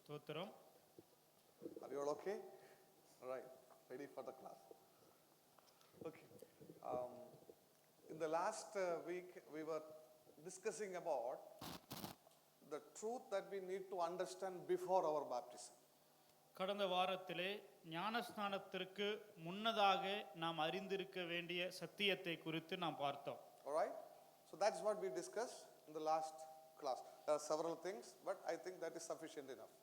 ஸ்தோத்திரம். Are you all okay? All right. Ready for the class? Okay. In the last week, we were discussing about the truth that we need to understand before our baptism. கடந்த வாரத்திலே ஞானஸ்நானத்திற்கு முன்னதாக நாம் அறிந்திருக்க வேண்டிய சத்தியத்தை குறித்து நாம் பார்த்தோம். All right. So that's what we discussed in the last class. There are several things, but I think that is sufficient enough.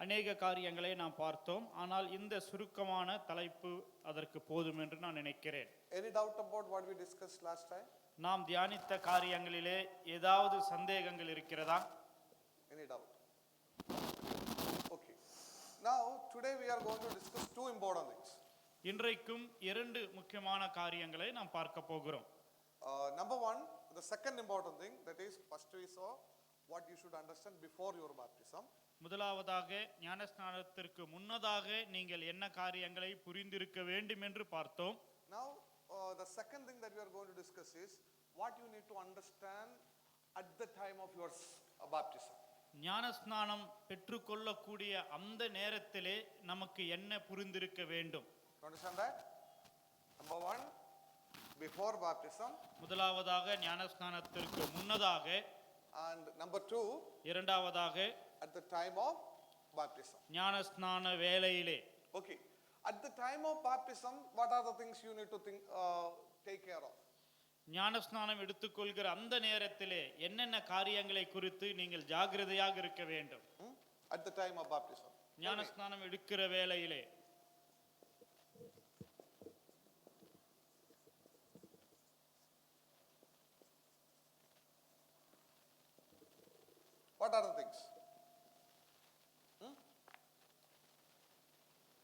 அநேக காரியங்களை நாம் பார்த்தோம், ஆனால் இந்த சுருக்கமான தலைப்பு அதற்கு போதும் என்று நான் நினைக்கிறேன். Any doubt about what we discussed last time? நாம் தியானித்த காரியங்களிலே ஏதாவது சந்தேகங்கள் இருக்கிறதா? Any doubt? Okay. Now today we are going to discuss two important things. இன்றைக்கும் இரண்டு முக்கியமான காரியங்களை நாம் பார்க்க போகிறோம். Number one, the second important thing, that is first we saw what you should understand before your baptism. முதலாவதாக ஞானஸ்நானத்திற்கு முன்னதாக நீங்கள் என்ன காரியங்களை புரிந்திருக்க வேண்டும் என்று பார்த்தோம். Now the second thing that we are going to discuss is what you need to understand at the time of your baptism. ஞானஸ்நானம் பெற்றுக்கொள்ளக்கூடிய அந்த நேரத்திலே நமக்கு என்ன புரிந்திருக்க வேண்டும்? Understand that? Number one, before baptism. முதலாவதாக ஞானஸ்நானத்திற்கு முன்னதாக. And number two, இரண்டாவதாக at the time of baptism. ஞானஸ்நான வேளையிலே. Okay. At the time of baptism, what are the things you need to take care of? ஞானஸ்நானம் எடுத்துக்கொள்கிற அந்த நேரத்திலே என்னென்ன காரியங்களை குறித்து நீங்கள் ஜாக்கிரதையாக இருக்க வேண்டும்? At the time of baptism. ஞானஸ்நானம் எடுக்கிற வேளையிலே What are the things?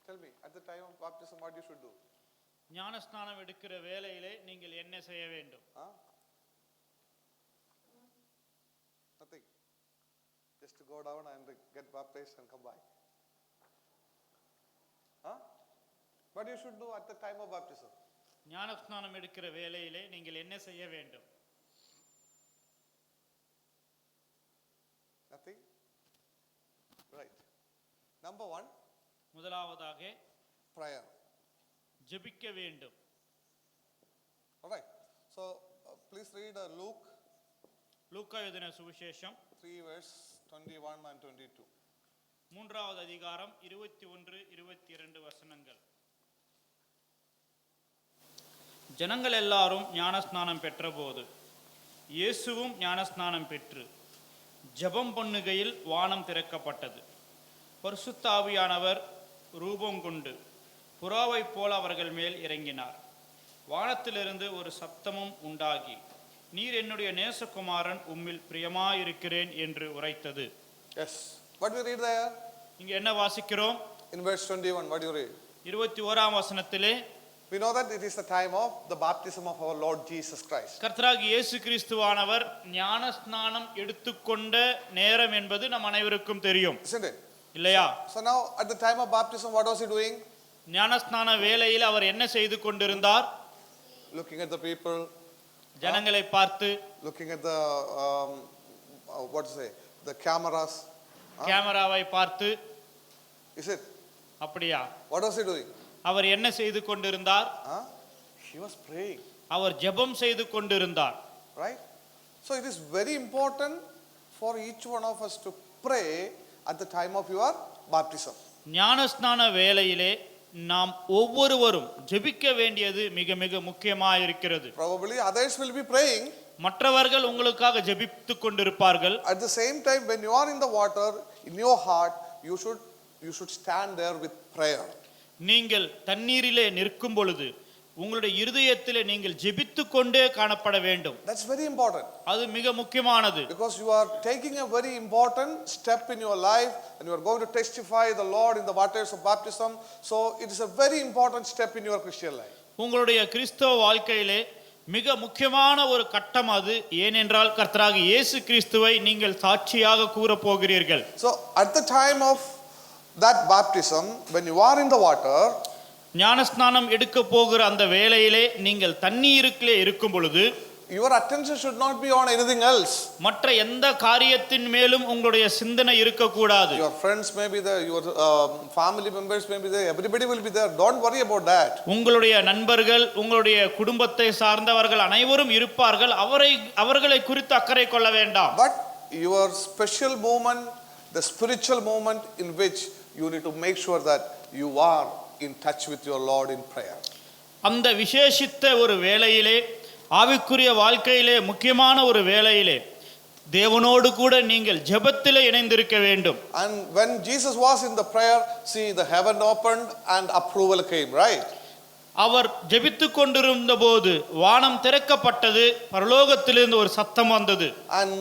Tell me, at the time of baptism, what you should do? ஞானஸ்நானம் எடுக்கிற வேளையிலே நீங்கள் என்ன செய்ய வேண்டும்? Nothing. Just to go down and get baptized and come back. What you should do at the time of baptism? ஞானஸ்நானம் எடுக்கிற வேளையிலே நீங்கள் என்ன செய்ய வேண்டும்? Nothing. Right. Number one. முதலாவதாக prayer. ஜெபிக்க வேண்டும். All right. So please read Luke. லூக்கா எழுதின சுவிசேஷம் 3 verse 21 and 22. மூன்றாவது அதிகாரம் 21 22 வசனங்கள். ஜனங்கள் எல்லாரும் ஞானஸ்நானம் பெற்றபோது இயேசுவும் ஞானஸ்நானம் பெற்று ஜெபம் பண்ணுகையில் வானம் திறக்கப்பட்டது. பரிசுத்த ஆவியானவர் ரூபம் கொண்டு புறாவை போல அவர்கள் மேல் இறங்கினார். வானத்திலிருந்து ஒரு சப்தமும் உண்டாகி, நீர் என்னுடைய நேசகுமாரன், உம்மில் பிரியமாயிருக்கிறேன் என்று உரைத்தது. Yes. What we read there? இங்க என்ன வாசிக்கிறோம்? In verse 21, what do you read? 21ஆம் வசனத்திலே We know that it is the time of the baptism of our Lord Jesus Christ. கர்த்தராகிய இயேசு கிறிஸ்துவானவர் ஞானஸ்நானம் எடுத்துக்கொண்ட நேரம் என்பது நம் அனைவருக்கும் தெரியும். Isn't it? இல்லையா? So now at the time of baptism, what was he doing? ஞானஸ்நான வேளையில் அவர் என்ன செய்து கொண்டிருந்தார்? Looking at the people. ஜனங்களை பார்த்து. Looking at the what to say? The cameras. கேமராவை பார்த்து. Is it? அப்படியா? What was he doing? அவர் என்ன செய்து கொண்டிருந்தார்? He was praying. அவர் ஜெபம் செய்து கொண்டிருந்தார். Right? So it is very important for each one of us to pray at the time of your baptism. ஞானஸ்நான வேளையிலே நாம் ஒவ்வொருவரும் ஜெபிக்க வேண்டியது மிக மிக முக்கியமாக இருக்கிறது. Probably others will be praying. மற்றவர்கள் உங்களுக்காக ஜெபித்துக் கொண்டிருப்பார்கள். At the same time, when you are in the water, in your heart, you should stand there with prayer. நீங்கள் தண்ணீரிலே நிற்கும் பொழுது உங்களுடைய இருதயத்திலே நீங்கள் ஜெபித்துக் கொண்டே காணப்பட வேண்டும். That's very important. அது மிக முக்கியமானது. Because you are taking a very important step in your life and you are going to testify the Lord in the waters of baptism. So it is a very important step in your Christian life. உங்களுடைய கிறிஸ்தவ வாழ்க்கையிலே மிக முக்கியமான ஒரு கட்டம் அது. ஏனென்றால் கர்த்தராகிய இயேசு கிறிஸ்துவை நீங்கள் சாட்சியாக கூற போகிறீர்கள். So at the time of that baptism, when you are in the water, ஞானஸ்நானம் எடுக்க போகிற அந்த வேளையிலே நீங்கள் தண்ணீருக்குள்ளே இருக்கும் பொழுது your attention should not be on anything else. மற்ற எந்த காரியத்தின் மேலும் உங்களுடைய சிந்தனை இருக்கக்கூடாது. Your friends may be there, your family members may be there, everybody will be there. Don't worry about that. உங்களுடைய நண்பர்கள், உங்களுடைய குடும்பத்தை சார்ந்தவர்கள் அனைவரும் இருப்பார்கள். அவர்களை குறித்து அக்கறை கொள்ள வேண்டாம். But your special moment, the spiritual moment in which you need to make sure that you are in touch with your Lord in prayer. அந்த விசேஷித்த ஒரு வேளையிலே, ஆவிக்குரிய வாழ்க்கையிலே முக்கியமான ஒரு வேளையிலே தேவனோடு கூட நீங்கள் ஜெபத்திலே இணைந்திருக்க வேண்டும். And when Jesus was in the prayer, see, the heaven opened and approval came, right? அவர் ஜெபித்துக் கொண்டிருந்த போது வானம் திறக்கப்பட்டது, பரலோகத்திலிருந்து ஒரு சத்தம் வந்தது. And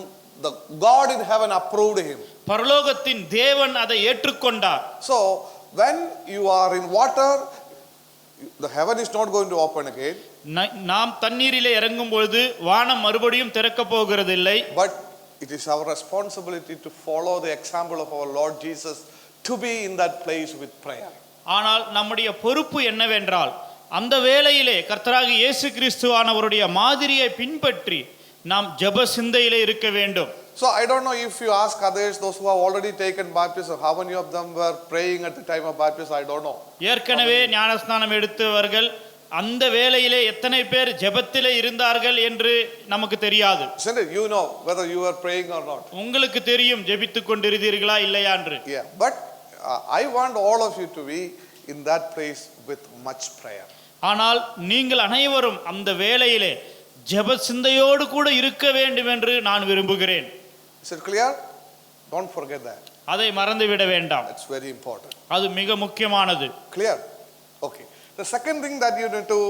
the God in heaven approved him. பரலோகத்தின் தேவன் அதை ஏற்றுக்கொண்டார். So when you are in water, the heaven is not going to open again. நாம் தண்ணீரிலே இறங்கும் பொழுது வானம் மறுபடியும் திறக்க போகிறதில்லை. But it is our responsibility to follow the example of our Lord Jesus to be in that place with prayer. ஆனால் நம்முடைய பொறுப்பு என்னவென்றால் அந்த வேளையிலே கர்த்தராகிய இயேசு கிறிஸ்துவானவருடைய மாதிரியை பின்பற்றி நாம் ஜெப சிந்தையிலே இருக்க வேண்டும். So I don't know if you ask others, those who have already taken baptism, how many of them were praying at the time of baptism, I don't know. ஏற்கனவே ஞானஸ்நானம் எடுத்தவர்கள் அந்த வேளையிலே எத்தனை பேர் ஜெபத்திலே இருந்தார்கள் என்று நமக்கு தெரியாது. Isn't it? You know whether you were praying or not. உங்களுக்கு தெரியும் ஜெபித்துக் கொண்டிருந்தீர்களா இல்லையா என்று. Yeah, but I want all of you to be in that place with much prayer. ஆனால் நீங்கள் அனைவரும் அந்த வேளையிலே ஜெப சிந்தையோடு கூட இருக்க வேண்டும் என்று நான் விரும்புகிறேன். Is it clear? Don't forget that. அதை மறந்துவிட வேண்டாம். It's very important. அது மிக முக்கியமானது. Clear? Okay. The second thing that you need to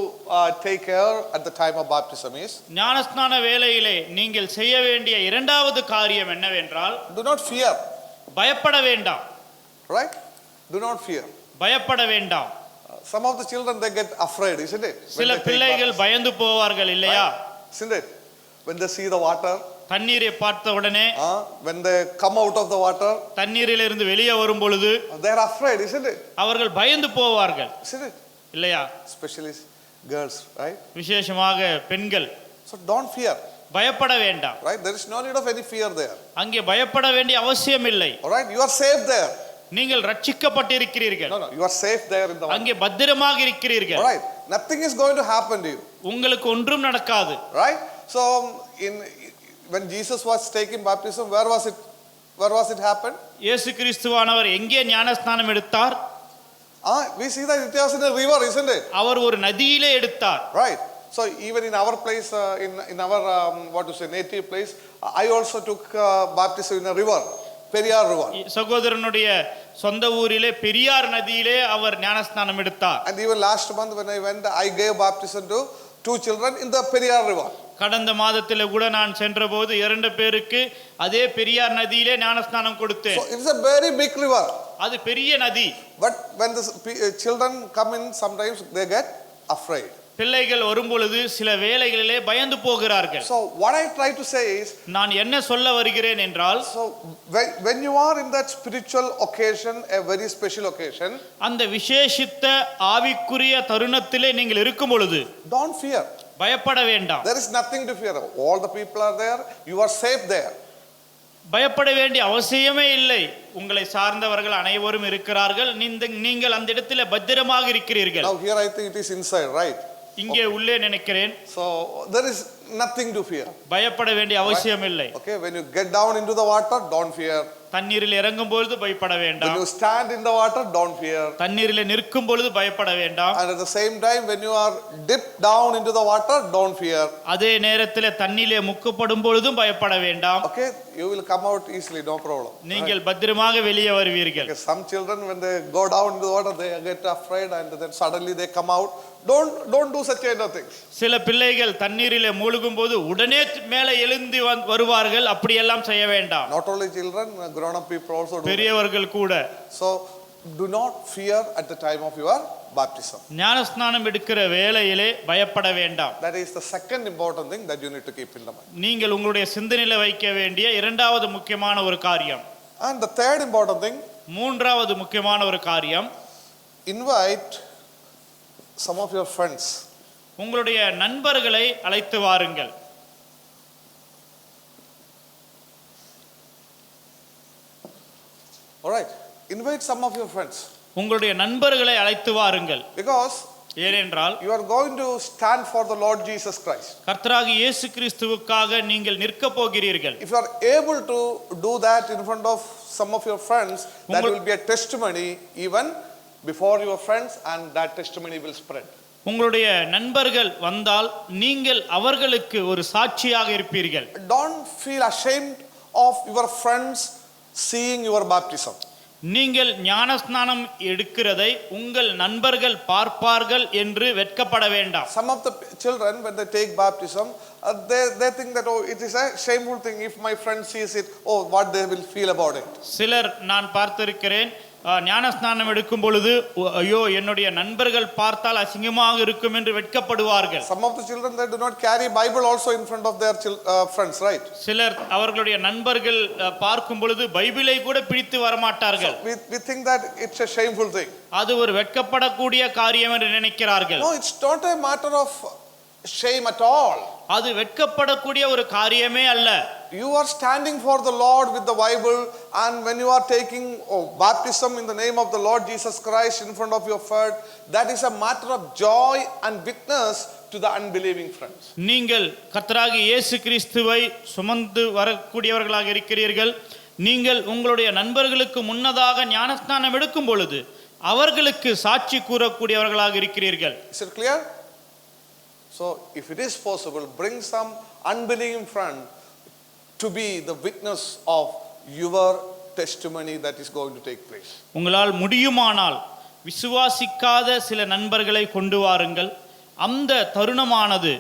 take care at the time of baptism is, ஞானஸ்நான வேளையிலே நீங்கள் செய்ய வேண்டிய இரண்டாவது காரியம் என்னவென்றால், do not fear. பயப்பட வேண்டாம். Right? Do not fear. பயப்பட வேண்டாம். Some of the children, they get afraid, isn't it? சில பிள்ளைகள் பயந்து போவார்கள் இல்லையா? Isn't it? When they see the water, தண்ணீரை பார்த்த உடனே, when they come out of the water, தண்ணீரிலிருந்து வெளியே வரும் பொழுது they are afraid, isn't it? அவர்கள் பயந்து போவார்கள் Isn't it? இல்லையா? Especially girls, right? விசேஷமாக பெண்கள். So don't fear. பயப்பட வேண்டாம். Right? There is no need of any fear there. அங்கே பயப்பட வேண்டிய அவசியம் இல்லை. All right? You are safe there. நீங்கள் ரட்சிக்கப்பட்டிருக்கிறீர்கள். No, you are safe there in the water. அங்கே பத்திரமாக இருக்கிறீர்கள். All right? Nothing is going to happen to you. உங்களுக்கு ஒன்றும் நடக்காது. Right? So when Jesus was taking baptism, where was it happened? இயேசு கிறிஸ்துவானவர் எங்கே ஞானஸ்நானம் எடுத்தார்? We see that it was in a river, isn't it? அவர் ஒரு நதியிலே எடுத்தார். Right. So even in our place, in our native place, I also took baptism in a river, Periyar River. சகோதரனுடைய சொந்த ஊரிலே பெரியார் நதியிலே அவர் ஞானஸ்நானம் எடுத்தார். And even last month when I went, I gave baptism to 2 children in the Periyar River. கடந்த மாதத்திலே கூட நான் சென்றபோது 2 பேருக்கு அதே பெரியார் நதியிலே ஞானஸ்நானம் கொடுத்தேன். So it's a very big river. அது பெரிய நதி. But when the children come in, sometimes they get afraid. பிள்ளைகள் வரும் பொழுது சில வேளைகளிலே பயந்து போகிறார்கள். So what I try to say is, நான் என்ன சொல்ல வருகிறேன் என்றால், so when you are in that spiritual occasion, a very special occasion, அந்த விசேஷித்த ஆவிக்குரிய தருணத்திலே நீங்கள் இருக்கும் பொழுது don't fear. பயப்பட வேண்டாம். There is nothing to fear. All the people are there. You are safe there. பயப்பட வேண்டிய அவசியமே இல்லை. உங்களை சார்ந்தவர்கள் அனைவரும் இருக்கிறார்கள். நீங்கள் அந்த இடத்திலே பத்திரமாக இருக்கிறீர்கள். Now here I think it is inside, right? இங்கே உள்ளே நினைக்கிறேன். So there is nothing to fear. பயப்பட வேண்டிய அவசியம் இல்லை. Okay, when you get down into the water, don't fear. தண்ணீரில் இறங்கும் பொழுது பயப்பட வேண்டாம். When you stand in the water, don't fear. தண்ணீரில் நிற்கும் பொழுது பயப்பட வேண்டாம். And at the same time, when you are dipped down into the water, don't fear. அதே நேரத்தில் தண்ணீரிலே முக்கப்படும் பொழுதும் பயப்பட வேண்டாம். Okay, you will come out easily, no problem. நீங்கள் பத்திரமாக வெளியே வருவீர்கள். Okay, some children, when they go down into the water, they get afraid and then suddenly they come out. Don't do such kind of things. சில பிள்ளைகள் தண்ணீரிலே மூழ்கும் போது உடனே மேலே எழுந்து வருவார்கள். அப்படியெல்லாம் செய்ய வேண்டாம். Not only children, grown up people also do. பெரியவர்கள் கூட. So do not fear at the time of your baptism. ஞானஸ்நானம் எடுக்கிற வேளையிலே பயப்பட வேண்டாம். That is the second important thing that you need to keep in the mind. நீங்கள் உங்களுடைய சிந்தனையில வைக்க வேண்டிய இரண்டாவது முக்கியமான ஒரு காரியம். And the third important thing, மூன்றாவது முக்கியமான ஒரு காரியம், invite some of your friends. உங்களுடைய நண்பர்களை அழைத்து வாருங்கள். All right. Invite some of your friends. உங்களுடைய நண்பர்களை அழைத்து வாருங்கள். Because ஏனென்றால் you are going to stand for the Lord Jesus Christ. கர்த்தராகிய இயேசு கிறிஸ்துவுக்காக நீங்கள் நிற்க போகிறீர்கள். If you are able to do that in front of some of your friends, that will be a testimony even before your friends, and that testimony will spread. உங்களுடைய நண்பர்கள் வந்தால் நீங்கள் அவர்களுக்கு ஒரு சாட்சியாக இருப்பீர்கள். Don't feel ashamed of your friends seeing your baptism. நீங்கள் ஞானஸ்நானம் எடுக்கிறதை உங்கள் நண்பர்கள் பார்ப்பார்கள் என்று வெட்கப்பட வேண்டாம். Some of the children, when they take baptism, they think that, oh, it is a shameful thing. If my friend sees it, oh, what they will feel about it. சிலர் நான் பார்த்திருக்கிறேன், ஞானஸ்நானம் எடுக்கும் பொழுது ஐயோ என்னுடைய நண்பர்கள் பார்த்தால் அசிங்கமாக இருக்கும் என்று வெட்கப்படுவார்கள். Some of the children, they do not carry Bible also in front of their friends, right? சிலர் அவர்களுடைய நண்பர்கள் பார்க்கும் பொழுது பைபிளை கூட பிடித்து வரமாட்டார்கள். So we think that it's a shameful thing. அது ஒரு வெட்கப்படக்கூடிய காரியம் என்று நினைக்கிறார்கள். No, it's not a matter of shame at all. அது வெட்கப்படக்கூடிய ஒரு காரியமே அல்ல. You are standing for the Lord with the Bible, and when you are taking baptism in the name of the Lord Jesus Christ in front of your friend, that is a matter of joy and witness to the unbelieving friends. நீங்கள் கர்த்தராகிய இயேசு கிறிஸ்துவை சுமந்து வரக்கூடியவர்களாக இருக்கிறீர்கள். நீங்கள் உங்களுடைய நண்பர்களுக்கு முன்னதாக ஞானஸ்நானம் எடுக்கும் பொழுது அவர்களுக்கு சாட்சி கூறக்கூடியவர்களாக இருக்கிறீர்கள். Is it clear? So if it is possible, bring some unbelieving friend to be the witness of your testimony that is going to take place. உங்களால் முடியுமானால் விசுவாசிக்காத சில நண்பர்களை கொண்டு வாருங்கள். அந்த தருணமானது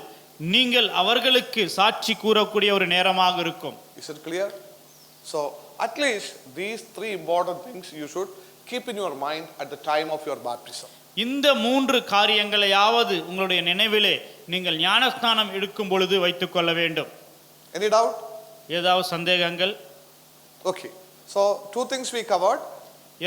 நீங்கள் அவர்களுக்கு சாட்சி கூறக்கூடிய ஒரு நேரமாக இருக்கும். Is it clear? So at least these three important things you should keep in your mind at the time of your baptism. இந்த மூன்று காரியங்களையாவது உங்களுடைய நினைவிலே நீங்கள் ஞானஸ்நானம் எடுக்கும் பொழுது வைத்துக் கொள்ள வேண்டும். Any doubt? ஏதாவது சந்தேகங்கள்? Okay. So two things we covered.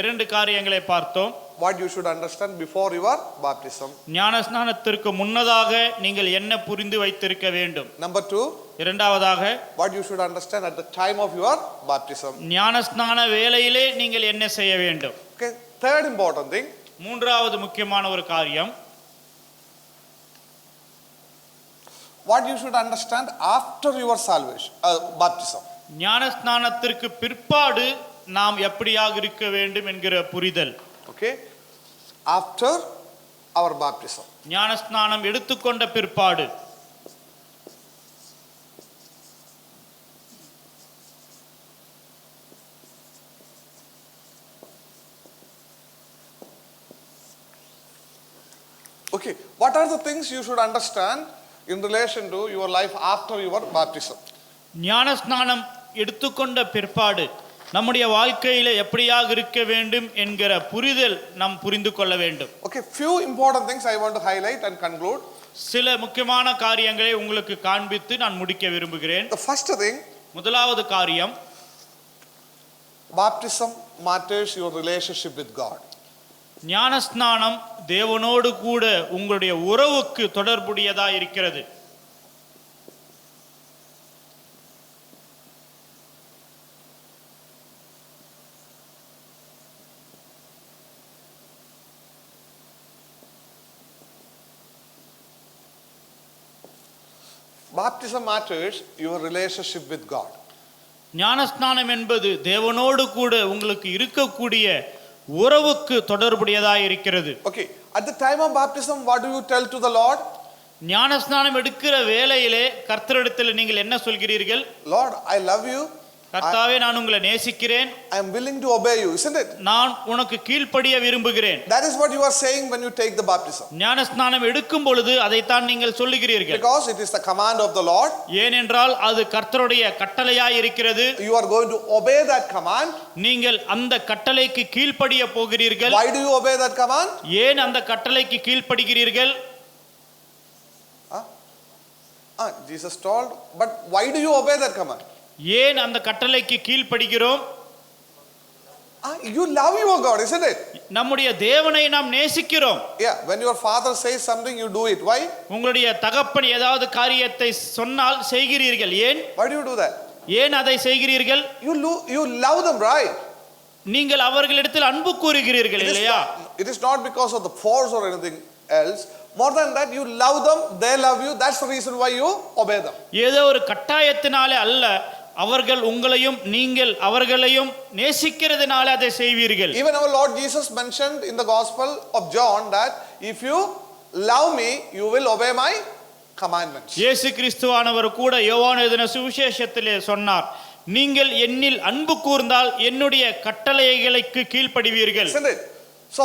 இரண்டு காரியங்களை பார்த்தோம். What you should understand before your baptism. ஞானஸ்நானத்திற்கு முன்னதாக நீங்கள் என்ன புரிந்து வைத்திருக்க வேண்டும். Number two. இரண்டாவதாக What you should understand at the time of your baptism. ஞானஸ்நான வேளையிலே நீங்கள் என்ன செய்ய வேண்டும். Okay. Third important thing. மூன்றாவது முக்கியமான ஒரு காரியம், what you should understand after your salvation, baptism. ஞானஸ்நானத்திற்கு பிற்பாடு நாம் எப்படியாக இருக்க வேண்டும் என்கிற புரிதல். Okay. After our baptism. ஞானஸ்நானம் எடுத்துக்கொண்ட பிற்பாடு Okay, what are the things you should understand in relation to your life after your baptism? ஞானஸ்நானம் எடுத்துக்கொண்ட பிற்பாடு நம்முடைய வாழ்க்கையில எப்படியாக இருக்க வேண்டும் என்கிற புரிதல் நாம் புரிந்து கொள்ள வேண்டும். Okay, few important things I want to highlight and conclude. சில முக்கியமான காரியங்களை உங்களுக்கு காண்பித்து நான் முடிக்க விரும்புகிறேன். The first thing, முதலாவது காரியம், baptism matters your relationship with God. ஞானஸ்நானம் தேவனோடு கூட உங்களுடைய உறவுக்கு தொடர்புடையதா இருக்கிறது. Baptism matters your relationship with God. ஞானஸ்நானம் என்பது தேவனோடு கூட உங்களுக்கு இருக்கக்கூடிய உறவுக்கு தொடர்புடையதாக இருக்கிறது. Okay, at the time of baptism, what do you tell to the Lord? ஞானஸ்நானம் எடுக்கிற வேளையிலே கர்த்தரிடத்தில் நீங்கள் என்ன சொல்கிறீர்கள்? Lord, I love you. கர்த்தாவே, நான் உங்களை நேசிக்கிறேன். I am willing to obey you, isn't it? நான் உனக்கு கீழ்ப்படிய விரும்புகிறேன். That is what you are saying when you take the baptism. ஞானஸ்நானம் எடுக்கும் பொழுது அதைத்தான் நீங்கள் சொல்லுகிறீர்கள். Because it is the command of the Lord. ஏனென்றால் அது கர்த்தருடைய கட்டளையாய் இருக்கிறது. You are going to obey that command. நீங்கள் அந்த கட்டளைக்கு கீழ்ப்படிய போகிறீர்கள். Why do you obey that command? ஏன் அந்த கட்டளைக்கு கீழ்ப்படுகிறீர்கள்? Jesus told, but why do you obey that command? ஏன் அந்த கட்டளைக்கு கீழ்ப்படுகிறோம்? You love your God, isn't it? நம்முடைய தேவனை நாம் நேசிக்கிறோம். Yeah, when your father says something, you do it. Why? உங்களுடைய தகப்பன் ஏதாவது காரியத்தை சொன்னால் செய்கிறீர்கள். ஏன்? Why do you do that? ஏன் அதை செய்கிறீர்கள்? You love them, right? நீங்கள் அவர்களிடத்தில் அன்பு கூறுகிறீர்கள் இல்லையா? It is not because of the force or anything else. More than that, you love them, they love you. That's the reason why you obey them. ஏதோ ஒரு கட்டாயத்தினாலே அல்ல, அவர்கள் உங்களையும் நீங்கள் அவர்களையும் நேசிக்கிறதுனால அதை செய்வீர்கள். Even our Lord Jesus mentioned in the Gospel of John that if you love me, you will obey my commandments. இயேசு கிறிஸ்துவானவர் கூட யோவான் எழுதின சுவிசேஷத்திலே சொன்னார், நீங்கள் என்னில் அன்பு கூர்ந்தால் என்னுடைய கட்டளைகளுக்கு கீழ்ப்படிவீர்கள். Isn't it? So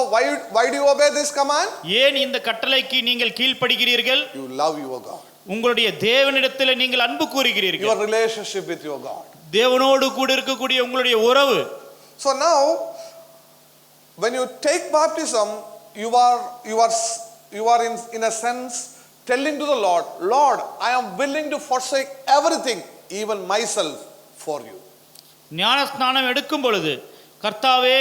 why do you obey this command? ஏன் இந்த கட்டளைக்கு நீங்கள் கீழ்ப்படிகிறீர்கள்? You love your God. உங்களுடைய தேவனிடத்தில் நீங்கள் அன்பு கூறுகிறீர்கள். Your relationship with your God. தேவனோடு கூட இருக்கக்கூடிய உங்களுடைய உறவு. So now when you take baptism, you are in a sense telling to the Lord, Lord, I am willing to forsake everything, even myself, for you. ஞானஸ்நானம் எடுக்கும் பொழுது, கர்த்தாவே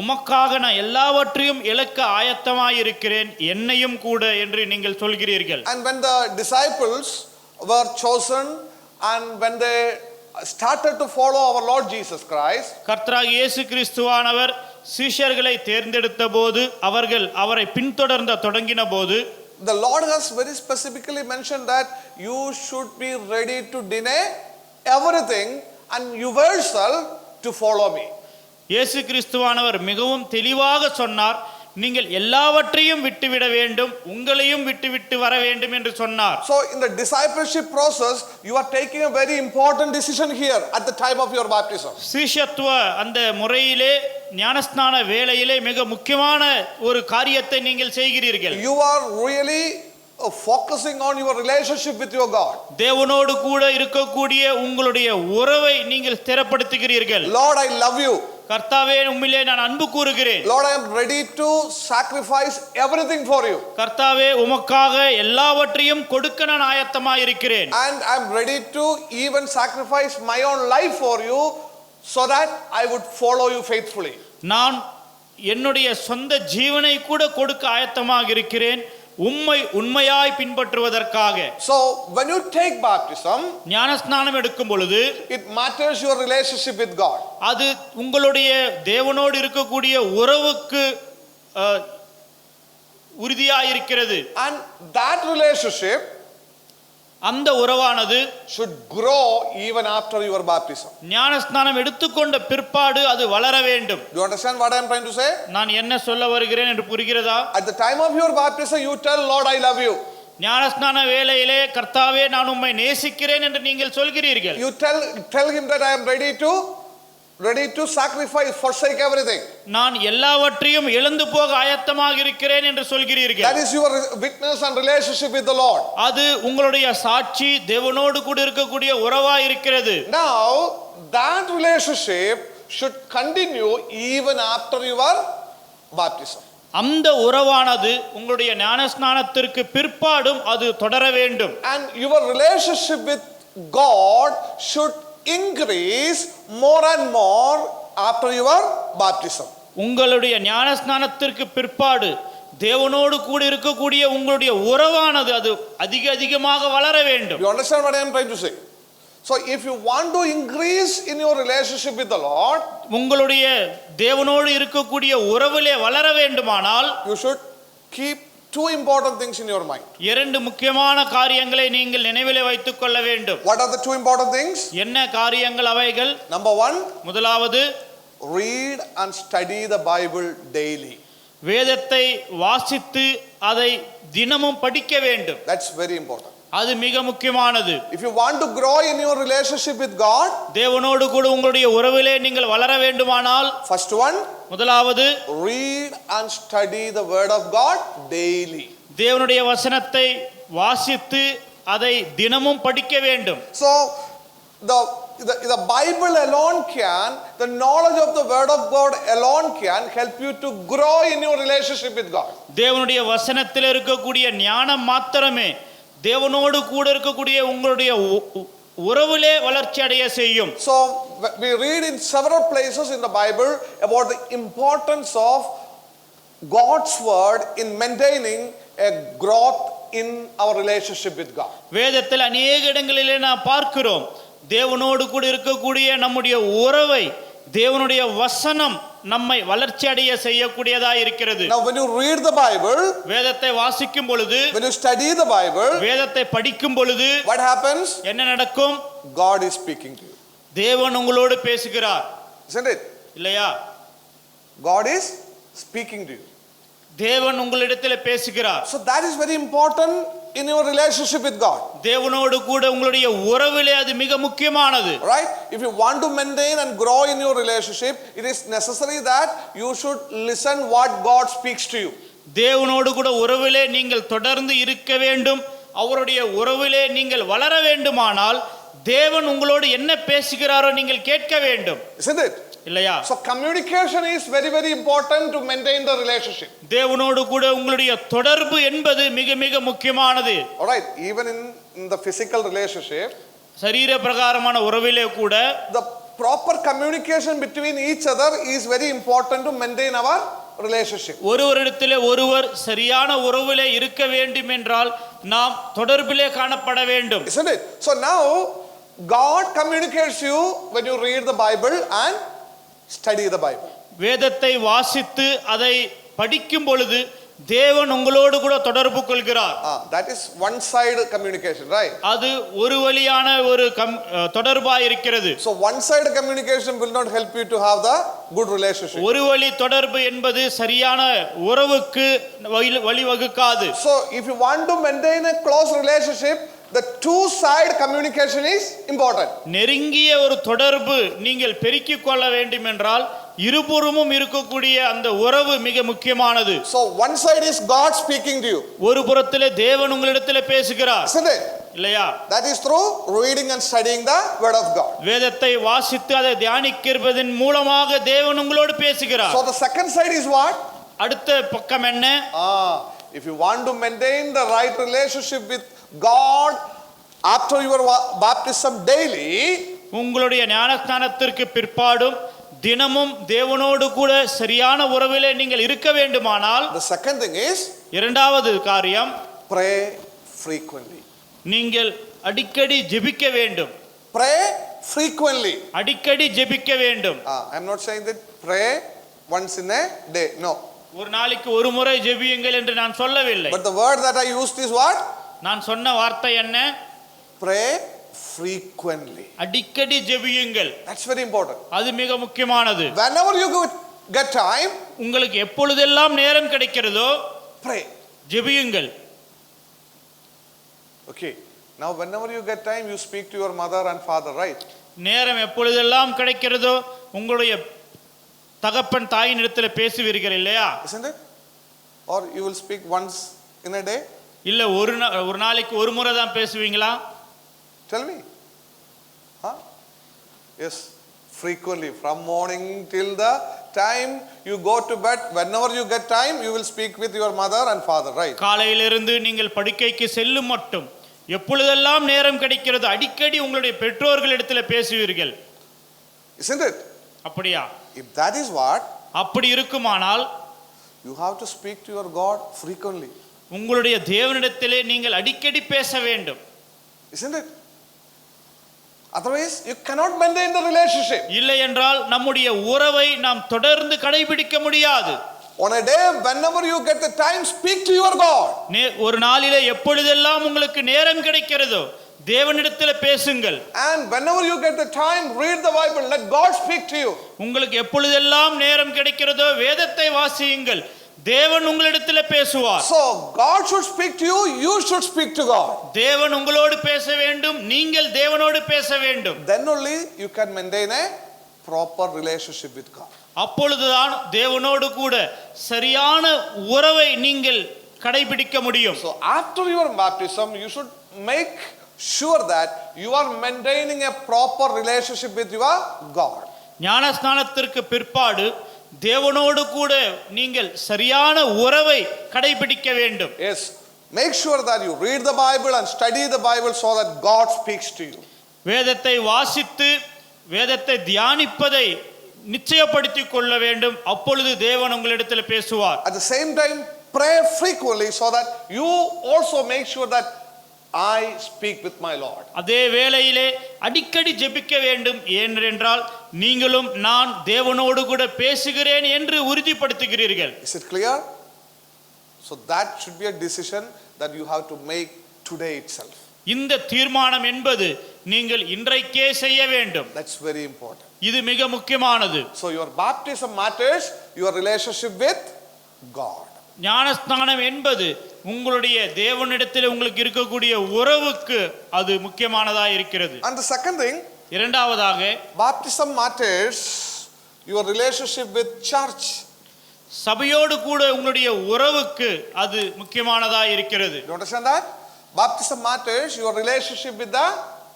உமக்காக நான் எல்லாவற்றையும் இழக்க ஆயத்தமாயிருக்கிறேன், என்னையும் கூட என்று நீங்கள் சொல்கிறீர்கள். And when the disciples were chosen and when they started to follow our Lord Jesus Christ, கர்த்தராகிய இயேசு கிறிஸ்துவானவர் சீஷர்களை தேர்ந்தெடுத்த போது, அவர்கள் அவரை பின்தொடர்ந்த தொடங்கின போது, the Lord has very specifically mentioned that you should be ready to deny everything and yourself to follow me. இயேசு கிறிஸ்துவானவர் மிகவும் தெளிவாக சொன்னார், நீங்கள் எல்லாவற்றையும் விட்டுவிட வேண்டும், உங்களையும் விட்டுவிட்டு வர வேண்டும் என்று சொன்னார். So in the discipleship process, you are taking a very important decision here at the time of your baptism. சீஷத்துவ அந்த முறையிலே, ஞானஸ்நான வேளையிலே மிக முக்கியமான ஒரு காரியத்தை நீங்கள் செய்கிறீர்கள். You are really focusing on your relationship with your God. தேவனோடு கூட இருக்கக்கூடிய உங்களுடைய உறவை நீங்கள் ஸ்திரப்படுத்துகிறீர்கள். Lord, I love you. கர்த்தாவே, உம்மிலே நான் அன்பு கூறுகிறேன். Lord, I am ready to sacrifice everything for you. கர்த்தாவே, உமக்காக எல்லாவற்றையும் கொடுக்க நான் ஆயத்தமாய் இருக்கிறேன். And I am ready to even sacrifice my own life for you so that I would follow you faithfully. நான் என்னுடைய சொந்த ஜீவனை கூட கொடுக்க ஆயத்தமாக இருக்கிறேன், உம்மை உண்மையாய் பின்பற்றுவதற்காக. So when you take baptism, ஞானஸ்நானம் எடுக்கும் பொழுது, it matters your relationship with God. அது உங்களுடைய தேவனோடு இருக்கக்கூடிய உறவுக்கு உறுதியாயிருக்கிறது. And that relationship அந்த உறவானது should grow even after your baptism. ஞானஸ்நானம் எடுத்துக்கொண்ட பிற்பாடு அது வளர வேண்டும். Do you understand what I am trying to say? நான் என்ன சொல்ல வருகிறேன் என்று புரிகிறதா? At the time of your baptism, you tell Lord, I love you. ஞானஸ்நான வேளையிலே, கர்த்தாவே நான் உம்மை நேசிக்கிறேன் என்று நீங்கள் சொல்கிறீர்கள். You tell him that I am ready to sacrifice, forsake everything. நான் எல்லாவற்றையும் இழந்து போக ஆயத்தமாக இருக்கிறேன் என்று சொல்கிறீர்கள். That is your witness and relationship with the Lord. அது உங்களுடைய சாட்சி, தேவனோடு கூட இருக்கக்கூடிய உறவாய் இருக்கிறது. Now that relationship should continue even after your baptism. அந்த உறவானது உங்களுடைய ஞானஸ்நானத்திற்கு பிற்பாடும் அது தொடர வேண்டும். And your relationship with God should increase more and more after your baptism. உங்களுடைய ஞானஸ்நானத்திற்கு பிற்பாடு தேவனோடு கூட இருக்கக்கூடிய உங்களுடைய உறவானது அது அதிகமாக வளர வேண்டும். You understand what I am trying to say? So if you want to increase in your relationship with the Lord, உங்களுடைய தேவனோடு இருக்கக்கூடிய உறவிலே வளர வேண்டுமானால், you should keep two important things in your mind. இரண்டு முக்கியமான காரியங்களை நீங்கள் நினைவிலே வைத்துக் கொள்ள வேண்டும். What are the two important things? என்ன காரியங்கள் அவைகள்? Number one, முதலாவது, read and study the Bible daily. வேதத்தை வாசித்து அதை தினமும் படிக்க வேண்டும். That's very important. அது மிக முக்கியமானது. If you want to grow in your relationship with God, தேவனோடு கூட உங்களுடைய உறவிலே நீங்கள் வளர வேண்டுமானால், first one, முதலாவது, read and study the word of God daily. தேவனுடைய வசனத்தை வாசித்து அதை தினமும் படிக்க வேண்டும். So the Bible alone can, the knowledge of the word of God alone can help you to grow in your relationship with God. தேவனுடைய வசனத்தில் இருக்கக்கூடிய ஞானம் மாத்திரமே தேவனோடு கூட இருக்கக்கூடிய உங்களுடைய உறவிலே வளர்ச்சி அடைய செய்யும். So we read in several places in the Bible about the importance of God's word in maintaining a growth in our relationship with God. வேதத்தில் அநேக இடங்களிலே நாம் பார்க்கிறோம், தேவனோடு கூட இருக்கக்கூடிய நம்முடைய உறவை தேவனுடைய வசனம் நம்மை வளர்ச்சி அடைய செய்யக்கூடியதா இருக்கிறது. Now when you read the Bible, வேதத்தை வாசிக்கும் பொழுது, when you study the Bible, வேதத்தை படிக்கும் பொழுது what happens? என்ன நடக்கும்? God is speaking to you. தேவன் உங்களோடு பேசுகிறார், Isn't it? இல்லையா? God is speaking to you. தேவன் உங்களிடத்தில் பேசுகிறார். So that is very important in your relationship with God. தேவனோடு கூட உங்களுடைய உறவிலே அது மிக முக்கியமானது. Right? If you want to maintain and grow in your relationship, it is necessary that you should listen what God speaks to you. தேவனோடு கூட உறவிலே நீங்கள் தொடர்ந்து இருக்க வேண்டும். அவருடைய உறவிலே நீங்கள் வளர வேண்டுமானால் தேவன் உங்களோடு என்ன பேசுகிறாரோ நீங்கள் கேட்க வேண்டும். Isn't it? இல்லையா? So communication is very, very important to maintain the relationship. தேவனோடு கூட உங்களுடைய தொடர்பு என்பது மிக மிக முக்கியமானது. All right, even in the physical relationship, சரீர பிரகாரமான உறவிலே கூட the proper communication between each other is very important to maintain our relationship. ஒருவரிடத்திலே ஒருவர் சரியான உறவிலே இருக்க வேண்டும் என்றால் நாம் தொடர்பிலே காணப்பட வேண்டும். Isn't it? So now God communicates you when you read the Bible and study the Bible. வேதத்தை வாசித்து அதை படிக்கும் பொழுது தேவன் உங்களோடு கூட தொடர்பு கொள்கிறார். That is one side communication, right? அது ஒரு வழியான ஒரு தொடர்பா இருக்கிறது. So one side communication will not help you to have the good relationship. ஒரு வழி தொடர்பு என்பது சரியான உறவுக்கு வழிவகுக்காது. So if you want to maintain a close relationship, the two side communication is important. நெருங்கிய ஒரு தொடர்பு நீங்கள் பெருக்கிக் கொள்ள வேண்டும் என்றால் இருபுறமும் இருக்கக்கூடிய அந்த உறவு மிக முக்கியமானது. So one side is God speaking to you. ஒரு புறத்திலே தேவன் உங்களிடத்திலே பேசுகிறார், Isn't it? இல்லையா? That is through reading and studying the word of God. வேதத்தை வாசித்து அதை தியானிக்கிறதன் மூலமாக தேவன் உங்களோடு பேசுகிறார். So the second side is what? அடுத்த பக்கம் என்ன? If you want to maintain the right relationship with God after your baptism daily, உங்களுடைய ஞானஸ்நானத்திற்கு பிற்பாடும் தினமும் தேவனோடு கூட சரியான உறவிலே நீங்கள் இருக்க வேண்டுமானால் the second thing is இரண்டாவது காரியம் pray frequently. நீங்கள் அடிக்கடி ஜெபிக்க வேண்டும். Pray frequently. அடிக்கடி ஜெபிக்க வேண்டும். I am not saying that pray once in a day. No. ஒரு நாளைக்கு ஒரு முறை ஜெபியுங்கள் என்று நான் சொல்லவில்லை. But the word that I used is what? நான் சொன்ன வார்த்தை என்ன? Pray frequently. அடிக்கடி ஜெபியுங்கள். That's very important. அது மிக முக்கியமானது. Whenever you get time, உங்களுக்கு எப்பொழுதெல்லாம் நேரம் கிடைக்கிறதோ pray. ஜெபியுங்கள். Okay. Now whenever you get time, you speak to your mother and father, right? நேரம் எப்பொழுதெல்லாம் கிடைக்கிறதோ உங்களுடைய தகப்பன் தாயின் இடத்துல பேசுவீர்கள், இல்லையா? Isn't it? Or you will speak once in a day? இல்ல ஒரு நாளைக்கு ஒரு முறை தான் பேசுவீங்களா? Tell me. Huh? Yes, frequently. From morning till the time you go to bed, whenever you get time, you will speak with your mother and father, right? காலையிலிருந்து நீங்கள் படுக்கைக்கு செல்லும் மட்டும் எப்பொழுதெல்லாம் நேரம் கிடைக்கிறது அடிக்கடி உங்களுடைய பெற்றோர்களிடத்தில் பேசுவீர்கள். Isn't it? அப்படியா? If that is what, அப்படி இருக்குமானால் you have to speak to your God frequently. உங்களுடைய தேவனிடத்திலே நீங்கள் அடிக்கடி பேச வேண்டும். Isn't it? Otherwise, you cannot maintain the relationship. இல்லை என்றால் நம்முடைய உறவை நாம் தொடர்ந்து கடைபிடிக்க முடியாது. On a day, whenever you get the time, speak to your God. ஒரு நாளிலே எப்பொழுதெல்லாம் உங்களுக்கு நேரம் கிடைக்கிறதோ தேவனிடத்தில் பேசுங்கள். And whenever you get the time, read the Bible. Let God speak to you. உங்களுக்கு எப்பொழுதெல்லாம் நேரம் கிடைக்கிறதோ வேதத்தை வாசியுங்கள். தேவன் உங்களிடத்தில் பேசுவார். So God should speak to you, you should speak to God. தேவன் உங்களோடு பேச வேண்டும், நீங்கள் தேவனோடு பேச வேண்டும். Then only you can maintain a proper relationship with God. அப்பொழுதுதான் தேவனோடு கூட சரியான உறவை நீங்கள் கடைபிடிக்க முடியும். So after your baptism, you should make sure that you are maintaining a proper relationship with your God. ஞானஸ்நானத்திற்கு பிற்பாடு தேவனோடு கூட நீங்கள் சரியான உறவை கடைபிடிக்க வேண்டும். Yes, make sure that you read the Bible and study the Bible so that God speaks to you. வேதத்தை வாசித்து வேதத்தை தியானிப்பதை நிச்சயப்படுத்திக் கொள்ள வேண்டும். அப்பொழுது தேவன் உங்களிடத்தில் பேசுவார். At the same time, pray frequently so that you also make sure that I speak with my Lord. அதே வேளையிலே அடிக்கடி ஜெபிக்க வேண்டும். ஏனென்றால் நீங்களும் நான் தேவனோடு கூட பேசுகிறேன் என்று உறுதிப்படுத்துகிறீர்கள். Is it clear? So that should be a decision that you have to make today itself. இந்த தீர்மானம் என்பது நீங்கள் இன்றைக்கே செய்ய வேண்டும். That's very important. இது மிக முக்கியமானது. So your baptism matters, your relationship with God. ஞானஸ்நானம் என்பது உங்களுடைய தேவனிடத்தில் உங்களுக்கு இருக்கக்கூடிய உறவுக்கு அது முக்கியமானதா இருக்கிறது. And the second thing, இரண்டாவதாக baptism matters, your relationship with church. சபையோடு கூட உங்களுடைய உறவுக்கு அது முக்கியமானதா இருக்கிறது. You understand that? Baptism matters, your relationship with the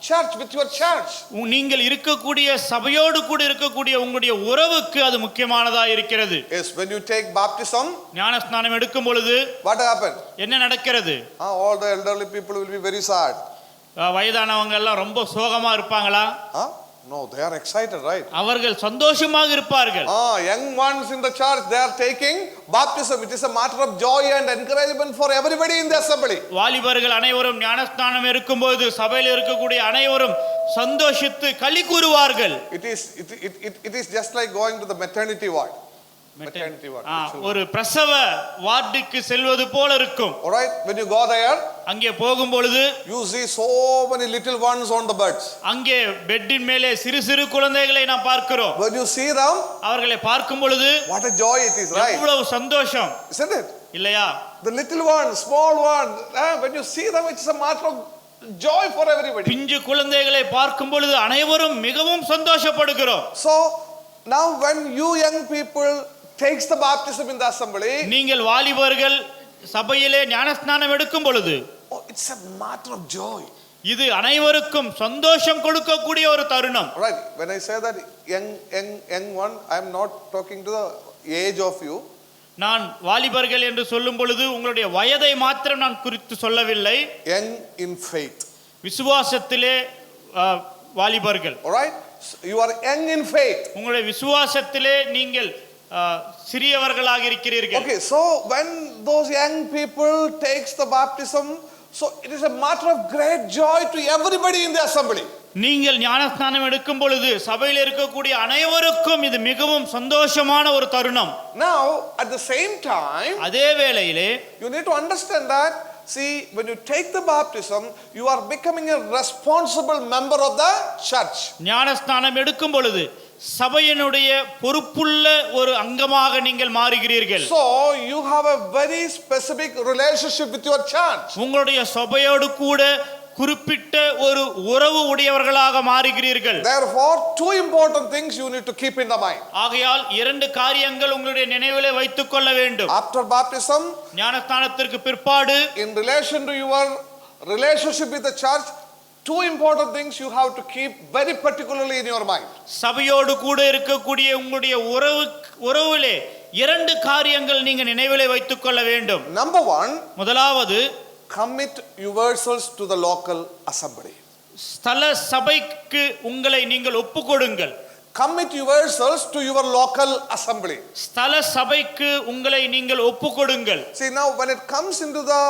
church, with your church. நீங்கள் இருக்கக்கூடிய சபையோடு கூட இருக்கக்கூடிய உங்களுடைய உறவுக்கு அது முக்கியமானதா இருக்கிறது. Yes, when you take baptism, ஞானஸ்நானம் எடுக்கும் பொழுது what happened? என்ன நடக்கிறது? All the elderly people will be very sad. வயதானவங்க எல்லாம் ரொம்ப சோகமா இருப்பாங்களா? No, they are excited, right? அவர்கள் சந்தோஷமாக இருப்பார்கள். Young ones in the church, they are taking baptism. It is a matter of joy and encouragement for everybody in the assembly. வாலிபர்கள் அனைவரும் ஞானஸ்நானம் இருக்கும்போது சபையில் இருக்கக்கூடிய அனைவரும் சந்தோஷித்து களி கூறுவார்கள். It is just like going to the maternity ward. Maternity ward. ஒரு பிரசவ வார்டுக்கு செல்வது போல இருக்கும். All right, when you go there, அங்கே போகும் பொழுது you see so many little ones on the beds. அங்கே பெட்டின் மேலே சிறு சிறு குழந்தைகளை நாம் பார்க்கிறோம். When you see them, அவர்களை பார்க்கும் பொழுது what a joy it is, right? எவ்வளவு சந்தோஷம், Isn't it? இல்லையா? The little ones, small ones, when you see them, it's a matter of joy for everybody. பிஞ்சு குழந்தைகளை பார்க்கும் பொழுது அனைவரும் மிகவும் சந்தோஷப்படுகிறோம். So now when you young people takes the baptism in the assembly, நீங்கள் வாலிபர்கள் சபையிலே ஞானஸ்நானம் எடுக்கும் பொழுது it's a matter of joy. இது அனைவருக்கும் சந்தோஷம் கொடுக்கக்கூடிய ஒரு தருணம். Right, when I say that young one, I am not talking to the age of you. நான் வாலிபர்கள் என்று சொல்லும் பொழுது உங்களுடைய வயதை மாத்திரம் நான் குறித்து சொல்லவில்லை. Young in faith. விசுவாசத்திலே வாலிபர்கள். All right, you are young in faith. உங்களுடைய விசுவாசத்திலே நீங்கள் சிறியவர்களாக இருக்கிறீர்கள். Okay, so when those young people takes the baptism, so it is a matter of great joy to everybody in the assembly. நீங்கள் ஞானஸ்நானம் எடுக்கும் பொழுது சபையில் இருக்கக்கூடிய அனைவருக்கும் இது மிகவும் சந்தோஷமான ஒரு தருணம். Now at the same time, அதே வேளையிலே you need to understand that, see, when you take the baptism, you are becoming a responsible member of the church. ஞானஸ்நானம் எடுக்கும் பொழுது சபையினுடைய பொறுப்புள்ள ஒரு அங்கமாக நீங்கள் மாறுகிறீர்கள். So you have a very specific relationship with your church. உங்களுடைய சபையோடு கூட குறிப்பிட்ட ஒரு உறவு உடையவர்களாக மாறுகிறீர்கள். Therefore, two important things you need to keep in the mind. ஆகையால் இரண்டு காரியங்கள் உங்களுடைய நினைவிலே வைத்துக் கொள்ள வேண்டும். After baptism, ஞானஸ்நானத்திற்கு பிற்பாடு in relation to your relationship with the church, two important things you have to keep very particularly in your mind. சபையோடு கூட இருக்கக்கூடிய உங்களுடைய உறவிலே இரண்டு காரியங்கள் நீங்க நினைவிலே வைத்துக் கொள்ள வேண்டும். Number one, முதலாவது, commit yourselves to the local assembly. ஸ்தல சபைக்கு உங்களை நீங்கள் ஒப்புக்கொடுங்கள். Commit yourselves to your local assembly. ஸ்தல சபைக்கு உங்களை நீங்கள் ஒப்புக்கொடுங்கள். See, now when it comes into the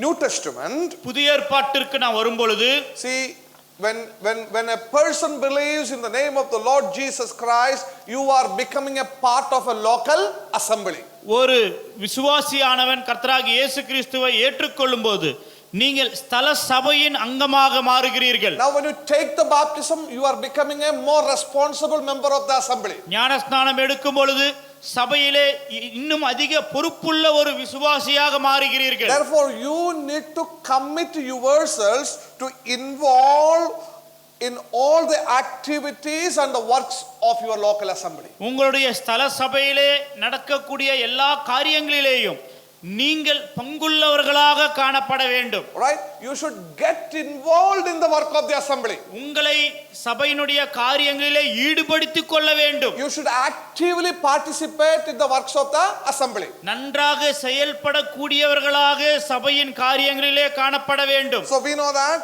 New Testament, புதிய ஏற்பாட்டிற்கு நான் வரும் பொழுது, see, when a person believes in the name of the Lord Jesus Christ, you are becoming a part of a local assembly. ஒரு விசுவாசியானவன் கர்த்தராகிய இயேசு கிறிஸ்துவை ஏற்றுக்கொள்ளும் போது நீங்கள் ஸ்தல சபையின் அங்கமாக மாறுகிறீர்கள். Now when you take the baptism, you are becoming a more responsible member of the assembly. ஞானஸ்நானம் எடுக்கும் பொழுது சபையிலே இன்னும் அதிக பொறுப்புள்ள ஒரு விசுவாசியாக மாறுகிறீர்கள். Therefore you need to commit yourselves to involve in all the activities and the works of your local assembly. உங்களுடைய ஸ்தல சபையிலே நடக்கக்கூடிய எல்லா காரியங்களிலேயும் நீங்கள் பங்குள்ளவர்களாக காணப்பட வேண்டும். Right, you should get involved in the work of the assembly. உங்களை சபையினுடைய காரியங்களிலே ஈடுபடுத்திக் கொள்ள வேண்டும். You should actively participate in the works of the assembly. நன்றாக செயல்படக்கூடியவர்களாக சபையின் காரியங்களிலே காணப்பட வேண்டும். So we know that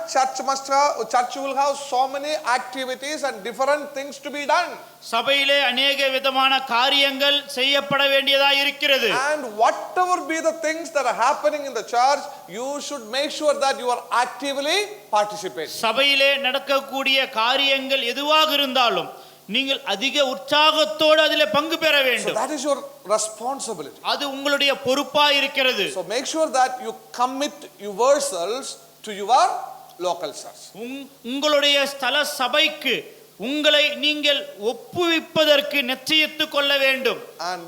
church will have so many activities and different things to be done. சபையிலே அநேக விதமான காரியங்கள் செய்யப்பட வேண்டியதா இருக்கிறது. And whatever be the things that are happening in the church, you should make sure that you are actively participating. சபையிலே நடக்கக்கூடிய காரியங்கள் எதுவாக இருந்தாலும் நீங்கள் அதிக உற்சாகத்தோடு அதிலே பங்கு பெற So வேண்டும். that is your responsibility. அது உங்களுடைய பொறுப்பா இருக்கிறது. So make sure that you commit yourselves to your local church. உங்களுடைய ஸ்தல சபைக்கு உங்களை நீங்கள் ஒப்புவிப்பதற்கு நிச்சயித்துக் கொள்ள வேண்டும். And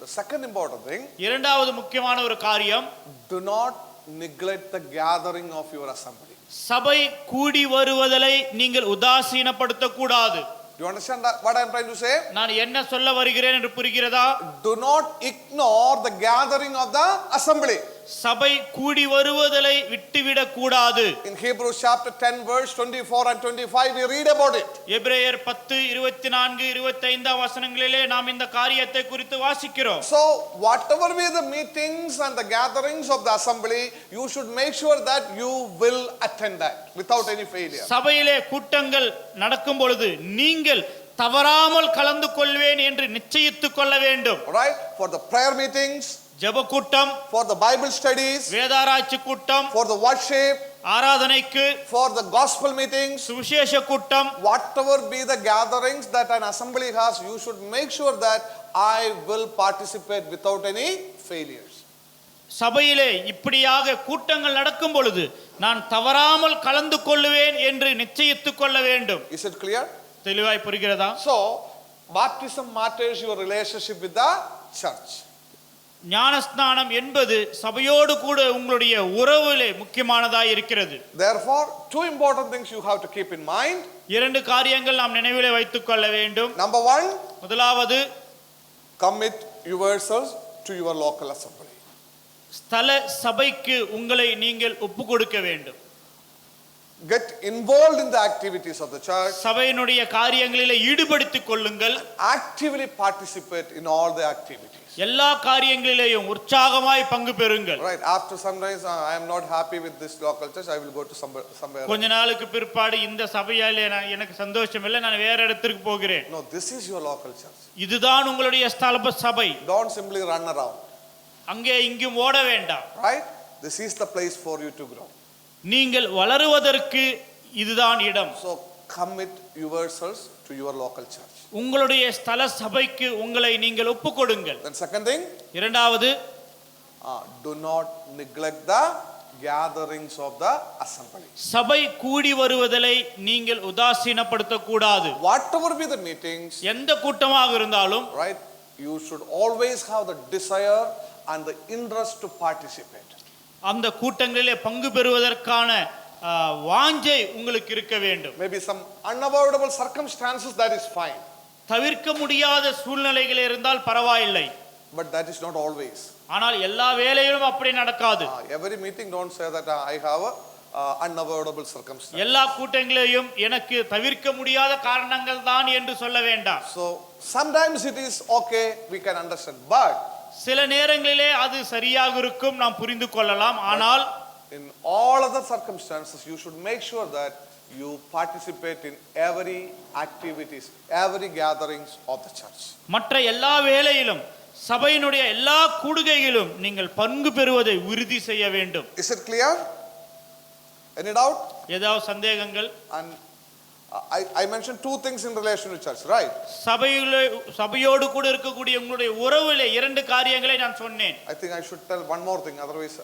the second important thing, இரண்டாவது முக்கியமான ஒரு காரியம், do not neglect the gathering of your assembly. சபை கூடி வருவதை நீங்கள் உதாசீனப்படுத்த கூடாது. Do you understand that, what I am trying to say? நான் என்ன சொல்ல வருகிறேன் என்று புரிகிறதா? Do not ignore the gathering of the assembly. சபை கூடி வருவதை விட்டுவிடக் கூடாது. In Hebrews chapter 10 verse 24 and 25 we read about it. எபிரேயர் 10 24 25 வசனங்களிலே நாம் இந்த காரியத்தை குறித்து வாசிக்கிறோம். So whatever be the meetings and the gatherings of the assembly, you should make sure that you will attend that without any failure. சபையிலே கூட்டங்கள் நடக்கும் பொழுது நீங்கள் தவறாமல் கலந்து கொள்வேன் என்று நிச்சயித்துக் கொள்ள வேண்டும். Right? For the prayer meetings, ஜெப கூட்டம், for the Bible studies, வேதாராய்ச்சி கூட்டம், for the worship, ஆராதனைக்கு, for the gospel meetings, சுவிசேஷ கூட்டம், whatever be the gatherings that an assembly has, you should make sure that I will participate without any failures. சபையிலே இப்படியாக கூட்டங்கள் நடக்கும் பொழுது நான் தவறாமல் கலந்து கொள்வேன் என்று நிச்சயித்துக் கொள்ள வேண்டும். Is it clear? தெளிவாய் புரிகிறதா? So baptism matters your relationship with the church. ஞானஸ்நானம் என்பது சபையோடு கூட உங்களுடைய உறவிலே முக்கியமானதாய் இருக்கிறது. Therefore, two important things you have to keep in mind. இரண்டு காரியங்கள் நாம் நினைவிலே வைத்துக் கொள்ள வேண்டும். Number one, முதலாவது, commit yourselves to your local assembly. ஸ்தல சபைக்கு உங்களை நீங்கள் ஒப்பு கொடுக்க வேண்டும். Get involved in the activities of the church. சபையினுடைய காரியங்களிலே ஈடுபடுத்திக் கொள்ளுங்கள். Actively participate in all the activities. எல்லா காரியங்களிலேயும் உற்சாகமாய் பங்கு பெறுங்கள். Right, after sometimes I am not happy with this local church, I will go to somewhere. கொஞ்ச நாளுக்கு பிற்பாடு இந்த சபையாலே எனக்கு சந்தோஷம் இல்லை, நான் வேற இடத்துக்கு போகிறேன். No, this is your local church. இதுதான் உங்களுடைய ஸ்தல சபை. Don't simply run around. அங்கே இங்கும் ஓட வேண்டாம். Right? This is the place for you to grow. நீங்கள் வளருவதற்கு இதுதான் இடம். So commit yourselves to your local church. உங்களுடைய ஸ்தல சபைக்கு உங்களை நீங்கள் ஒப்பு கொடுங்கள். Then second thing, இரண்டாவது, do not neglect the gatherings of the assembly. சபை கூடி வருவதை நீங்கள் உதாசீனப்படுத்த கூடாது. Whatever be the meetings, எந்த கூட்டமாக இருந்தாலும், right, you should always have the desire and the interest to participate. அந்த கூட்டங்களிலே பங்கு பெறுவதற்கான வாஞ்சை உங்களுக்கு இருக்க வேண்டும். Maybe some unavoidable circumstances, that is fine. தவிர்க்க முடியாத சூழ்நிலைகள் இருந்தால் பரவாயில்லை. But that is not always. ஆனால் எல்லா வேளையிலும் அப்படி நடக்காது. Every meeting don't say that I have a unavoidable circumstance. எல்லா கூட்டங்களிலும் எனக்கு தவிர்க்க முடியாத காரணங்கள் தான் என்று சொல்ல வேண்டாம். So sometimes it is okay, we can understand, but சில நேரங்களிலே அது சரியாக இருக்கும், நாம் புரிந்து கொள்ளலாம். ஆனால் in all other circumstances you should make sure that you participate in every activities, every gatherings of the church. மற்ற எல்லா வேளையிலும் சபையினுடைய எல்லா கூடுகைகளிலும் நீங்கள் பங்கு பெறுவதை உறுதி செய்ய வேண்டும். Is it clear? Any doubt? ஏதாவது சந்தேகங்கள்? And I mentioned two things in relation to church, right? சபையோடு கூட இருக்கக்கூடிய உங்களுடைய உறவிலே இரண்டு காரியங்களை நான் சொன்னேன். I think I should tell one more thing, otherwise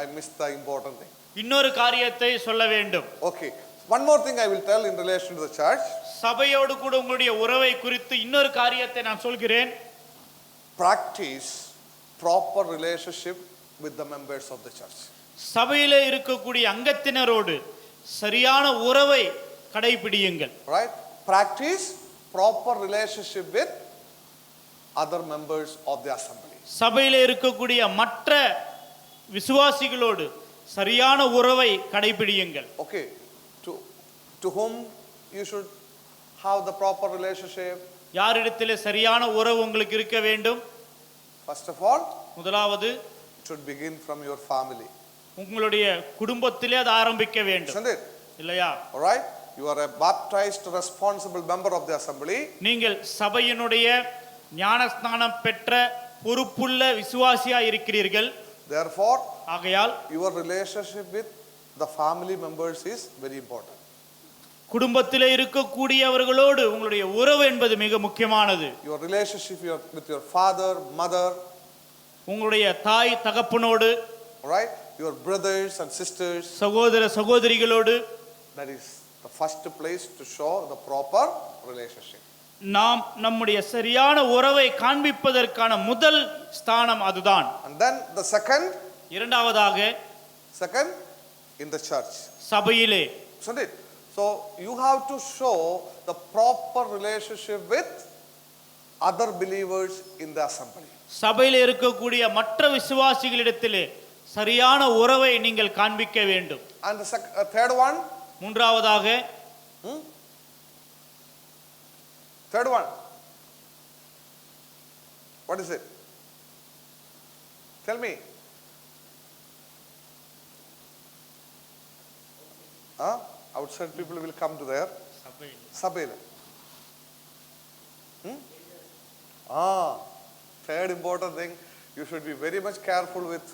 I missed the important thing. இன்னொரு காரியத்தை சொல்ல வேண்டும். Okay, one more thing I will tell in relation to the church. சபையோடு கூட உங்களுடைய உறவை குறித்து இன்னொரு காரியத்தை நான் சொல்கிறேன். Practice proper relationship with the members of the church. சபையிலே இருக்கக்கூடிய அங்கத்தினரோடு சரியான உறவை கடைபிடியுங்கள். Right? Practice proper relationship with other members of the assembly. சபையிலே இருக்கக்கூடிய மற்ற விசுவாசிகளோடு சரியான உறவை கடைபிடியுங்கள். Okay, to whom you should have the proper relationship? யாரிடத்திலே சரியான உறவு உங்களுக்கு இருக்க வேண்டும்? First of all, முதலாவது it should begin from your family. உங்களுடைய குடும்பத்திலே அது ஆரம்பிக்க வேண்டும். Isn't it? இல்லையா? All right? you are a baptized responsible member of the assembly. நீங்கள் சபையினுடைய ஞானஸ்நானம் பெற்ற பொறுப்புள்ள விசுவாசியா இருக்கிறீர்கள். Therefore, ஆகையால் your relationship with the family members is very important. குடும்பத்திலே இருக்கக்கூடியவர்களோடு உங்களுடைய உறவு என்பது மிக முக்கியமானது. Your relationship with your father, mother, உங்களுடைய தாய் தகப்பனோடு, right? Your brothers and sisters. சகோதர சகோதரிகளோடு, That is the first place to show the proper relationship. நாம் நம்முடைய சரியான உறவை காண்பிப்பதற்கான முதல் ஸ்தானம் அதுதான். And then the second இரண்டாவதாக in the church. சபையிலே. Isn't it? So you have to show the proper relationship with other believers in the assembly. சபையிலே இருக்கக்கூடிய மற்ற விசுவாசிகளிடத்திலே சரியான உறவை நீங்கள் காண்பிக்க வேண்டும். And the third one? மூன்றாவதாக Third one. What is it? Tell me. Huh? Outside people will come to there. Sabbail. Third important thing, you should be very much careful with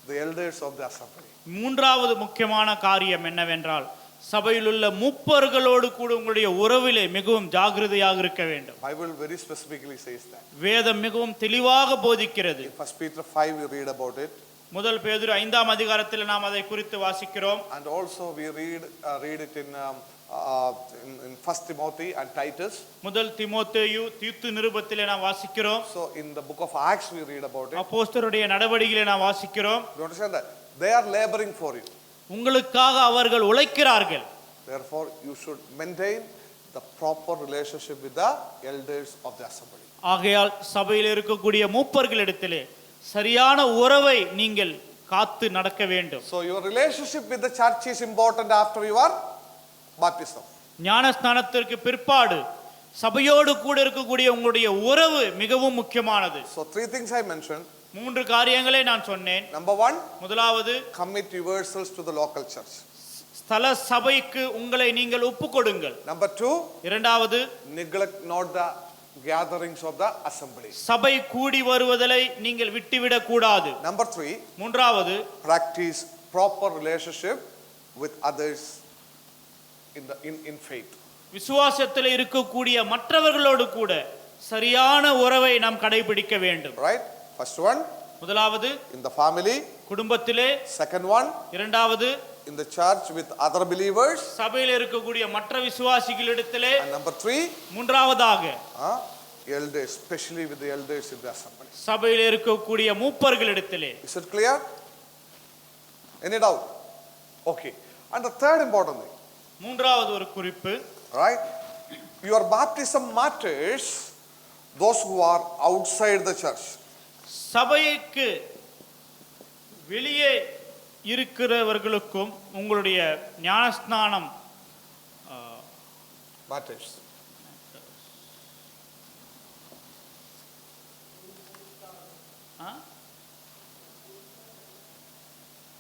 the elders of the assembly. மூன்றாவது முக்கியமான காரியம் என்னவென்றால் சபையில் உள்ள மூப்பர்களோடு கூட உங்களுடைய உறவிலே மிகவும் ஜாக்கிரதையாக இருக்க வேண்டும். Bible very specifically says that. வேதம் மிகவும் தெளிவாக போதிக்கிறது. In 1 Peter 5 we read about it. முதல் பேதுரு 5ஆம் அதிகாரத்தில் நாம் அதை குறித்து வாசிக்கிறோம். And also we read it in 1 Timothy and Titus. முதல் தீமோத்தேயு தீத்து நிருபத்திலே நாம் வாசிக்கிறோம். So in the book of Acts we read about it. அப்போஸ்தலருடைய நடவடிக்கைகளை நாம் வாசிக்கிறோம். You understand that? They are laboring for you. உங்களுக்காக அவர்கள் உழைக்கிறார்கள். Therefore you should maintain the proper relationship with the elders of the assembly. ஆகையால் சபையில் இருக்கக்கூடிய மூப்பர்களிடத்திலே சரியான உறவை நீங்கள் காத்து நடக்க வேண்டும். So your relationship with the church is important after your baptism. ஞானஸ்நானத்திற்கு பிற்பாடு சபையோடு கூட இருக்கக்கூடிய உங்களுடைய உறவு மிகவும் முக்கியமானது. So three things I mentioned. மூன்று காரியங்களை நான் சொன்னேன். Number one, முதலாவது commit yourselves to the local church. ஸ்தல சபைக்கு உங்களை நீங்கள் ஒப்புக்கொடுங்கள். Number two, இரண்டாவது, neglect not the gatherings of the assembly. சபை கூடி வருவதை நீங்கள் விட்டுவிடக் கூடாது. Number three, மூன்றாவது, practice proper relationship with others in faith. விசுவாசத்தில் இருக்கக்கூடிய மற்றவர்களோடு கூட சரியான உறவை நாம் கடைபிடிக்க வேண்டும். Right? First one, முதலாவது in the family. குடும்பத்திலே. Second one, இரண்டாவது in the church with other believers. சபையில் இருக்கக்கூடிய மற்ற விசுவாசிகளிடத்திலே. And number three, மூன்றாவதாக elders, especially with the elders in the assembly. சபையில் இருக்கக்கூடிய மூப்பர்களிடத்திலே. Is it clear? Any doubt? Okay. And the third important thing. மூன்றாவது ஒரு குறிப்பு. Right? Your baptism matters those who are outside the church. சபைக்கு வெளியே இருக்கிறவர்களுக்கும் உங்களுடைய ஞானஸ்நானம் Matters.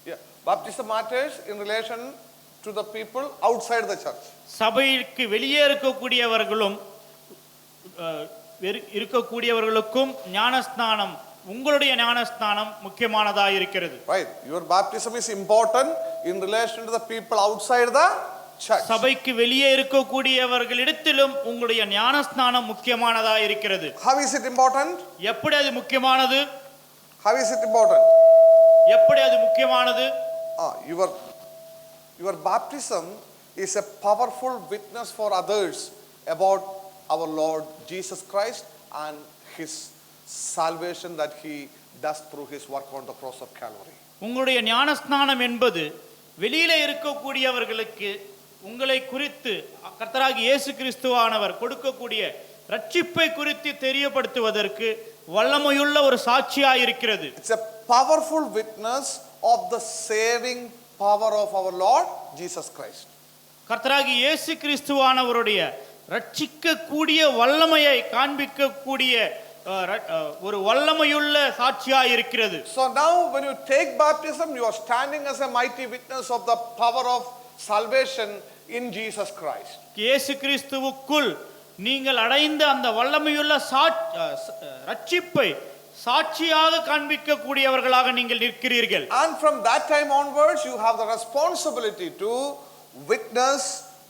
Yeah, baptism matters in relation to the people outside the church. சபைக்கு வெளியே இருக்கக்கூடியவர்களும் இருக்கக்கூடியவர்களுக்கும் ஞானஸ்நானம் உங்களுடைய ஞானஸ்நானம் முக்கியமானதாக இருக்கிறது. Right, your baptism is important in relation to the people outside the church. சபைக்கு வெளியே இருக்கக்கூடியவர்களிடத்திலும் உங்களுடைய ஞானஸ்நானம் முக்கியமானதாக இருக்கிறது. How is it important? எப்படி அது முக்கியமானது? How is it important? எப்படி அது முக்கியமானது? Your baptism is a powerful witness for others about our Lord Jesus Christ and his salvation that he does through his work on the cross of Calvary. உங்களுடைய ஞானஸ்நானம் என்பது வெளியிலே இருக்கக்கூடியவர்களுக்கு உங்களை குறித்து கர்த்தராகிய இயேசு கிறிஸ்துவானவர் கொடுக்கக்கூடிய ரட்சிப்பை குறித்து தெரியப்படுத்துவதற்கு வல்லமையுள்ள ஒரு சாட்சியாக இருக்கிறது. It's a powerful witness of the saving power of our Lord Jesus Christ. கர்த்தராகிய இயேசு கிறிஸ்துவானவருடைய ரட்சிக்கக்கூடிய வல்லமையை காண்பிக்கக்கூடிய ஒரு வல்லமையுள்ள சாட்சியாக இருக்கிறது. So now when you take baptism, you are standing as a mighty witness of the power of salvation in Jesus Christ. இயேசு கிறிஸ்துவுக்குள் நீங்கள் அடைந்த அந்த வல்லமையுள்ள ரட்சிப்பை சாட்சியாக காண்பிக்கக்கூடியவர்களாக நீங்கள் நிற்கிறீர்கள். And from that time onwards, you have the responsibility to witness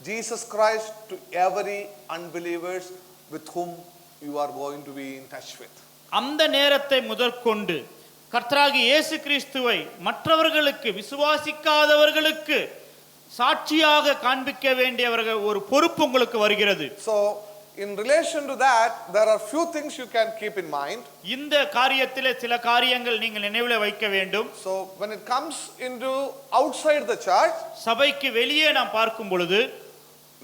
Jesus Christ to every unbelievers with whom you are going to be in touch with. அந்த நேரத்தை முதற்கொண்டு கர்த்தராகிய இயேசு கிறிஸ்துவை மற்றவர்களுக்கு, விசுவாசிக்காதவர்களுக்கு சாட்சியாக காண்பிக்க வேண்டியவர்கள் ஒரு பொறுப்பு உங்களுக்கு வருகிறது. So in relation to that, there are few things you can keep in mind. இந்த காரியத்திலே சில காரியங்கள் நீங்கள் நினைவில் வைக்க வேண்டும். So when it comes into outside the church, சபைக்கு வெளியே நாம் பார்க்கும் பொழுது,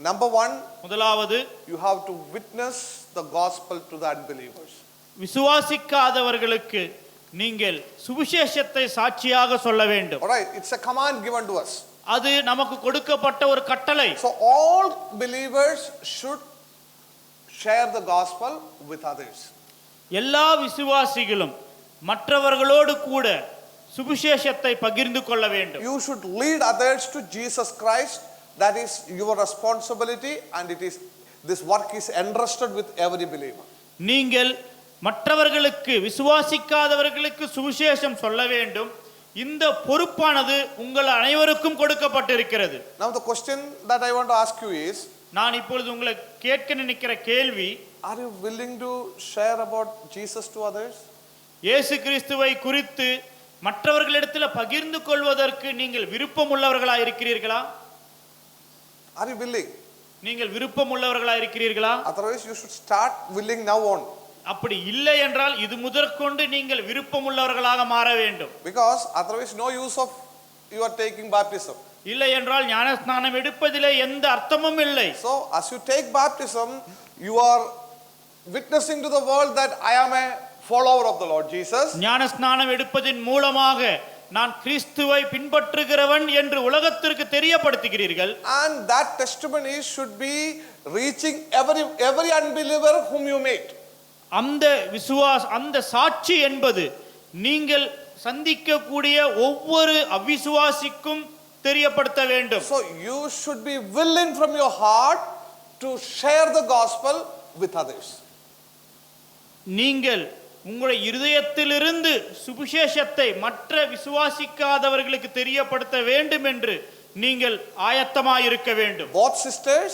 number one, முதலாவது you have to witness the gospel to the unbelievers. விசுவாசிக்காதவர்களுக்கு நீங்கள் சுவிசேஷத்தை சாட்சியாக சொல்ல வேண்டும். All right, it's a command given to us. அது நமக்கு கொடுக்கப்பட்ட ஒரு கட்டளை. So all believers should share the gospel with others. எல்லா விசுவாசிகளும் மற்றவர்களோடு கூட சுவிசேஷத்தை பகிர்ந்து கொள்ள வேண்டும். You should lead others to Jesus Christ. That is your responsibility, and this work is entrusted with every believer. நீங்கள் மற்றவர்களுக்கு, விசுவாசிக்காதவர்களுக்கு சுவிசேஷம் சொல்ல வேண்டும். இந்த பொறுப்பானது உங்கள் அனைவருக்கும் கொடுக்கப்பட்டிருக்கிறது. Now the question that I want to ask you is, நான் இப்பொழுது உங்களை கேட்க நினைக்கிற கேள்வி, are you willing to share about Jesus to others? இயேசு கிறிஸ்துவை குறித்து மற்றவர்களிடத்தில் பகிர்ந்து கொள்வதற்கு நீங்கள் விருப்பம் உள்ளவர்களா இருக்கிறீர்களா? Are you willing? நீங்கள் விருப்பம் உள்ளவர்களா இருக்கிறீர்களா? Otherwise you should start willing now on. அப்படி இல்லை என்றால் இது முதற்கொண்டு நீங்கள் விருப்பம் உள்ளவர்களாக மாற வேண்டும். Because otherwise no use of you are taking baptism. இல்லை என்றால் ஞானஸ்நானம் எடுப்பதிலே எந்த அர்த்தமும் இல்லை. So as you take baptism, you are witnessing to the world that I am a follower of the Lord Jesus. ஞானஸ்நானம் எடுப்பதின் மூலமாக நான் கிறிஸ்துவை பின்பற்றுகிறவன் என்று உலகத்திற்கு தெரியப்படுத்துகிறீர்கள். And that testimony should be reaching every unbeliever whom you meet. அந்த சாட்சி என்பது நீங்கள் சந்திக்கக்கூடிய ஒவ்வொரு அவிசுவாசிக்கும் தெரியப்படுத்த வேண்டும். So you should be willing from your heart to share the gospel with others. நீங்கள் உங்களுடைய இருதயத்திலிருந்து சுவிசேஷத்தை மற்ற விசுவாசிக்காதவர்களுக்கு தெரியப்படுத்த வேண்டும் என்று நீங்கள் ஆயத்தமாய் இருக்க வேண்டும். Both sisters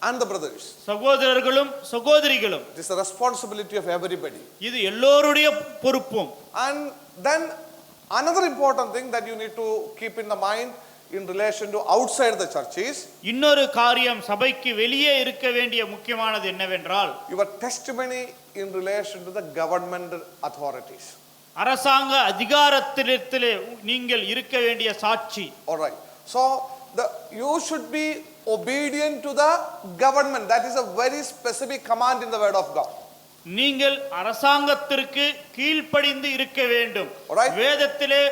and the brothers. சகோதரர்களும் சகோதரிகளும். It is the responsibility of everybody. இது எல்லோருடைய பொறுப்பும். And then another important thing that you need to keep in the mind in relation to outside the church is, இன்னொரு காரியம் சபைக்கு வெளியே இருக்க வேண்டிய முக்கியமானது என்னவென்றால், your testimony in relation to the government authorities. அரசாங்க அதிகாரத்திலே நீங்கள் இருக்க வேண்டிய சாட்சி. All right. So you should be obedient to the government. That is a very specific command in the word of God. நீங்கள் அரசாங்கத்திற்கு கீழ்ப்படிந்து இருக்க வேண்டும். Alright. வேதத்திலே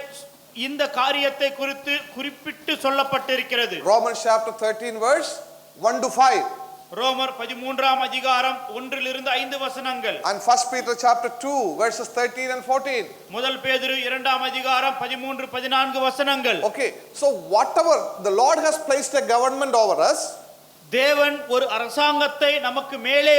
இந்த காரியத்தை குறித்து குறிப்பிட்டு சொல்லப்பட்டிருக்கிறது. Romans chapter 13 verse 1 to 5. ரோமர் 13ஆம் அதிகாரம் 1 லிருந்து 5 வசனங்கள். And 1 Peter chapter 2 verses 13 and 14. முதல் பேதுரு 2ஆம் அதிகாரம் 13 14 வசனங்கள். Okay, so whatever the Lord has placed a government over us, தேவன் ஒரு அரசாங்கத்தை நமக்கு மேலே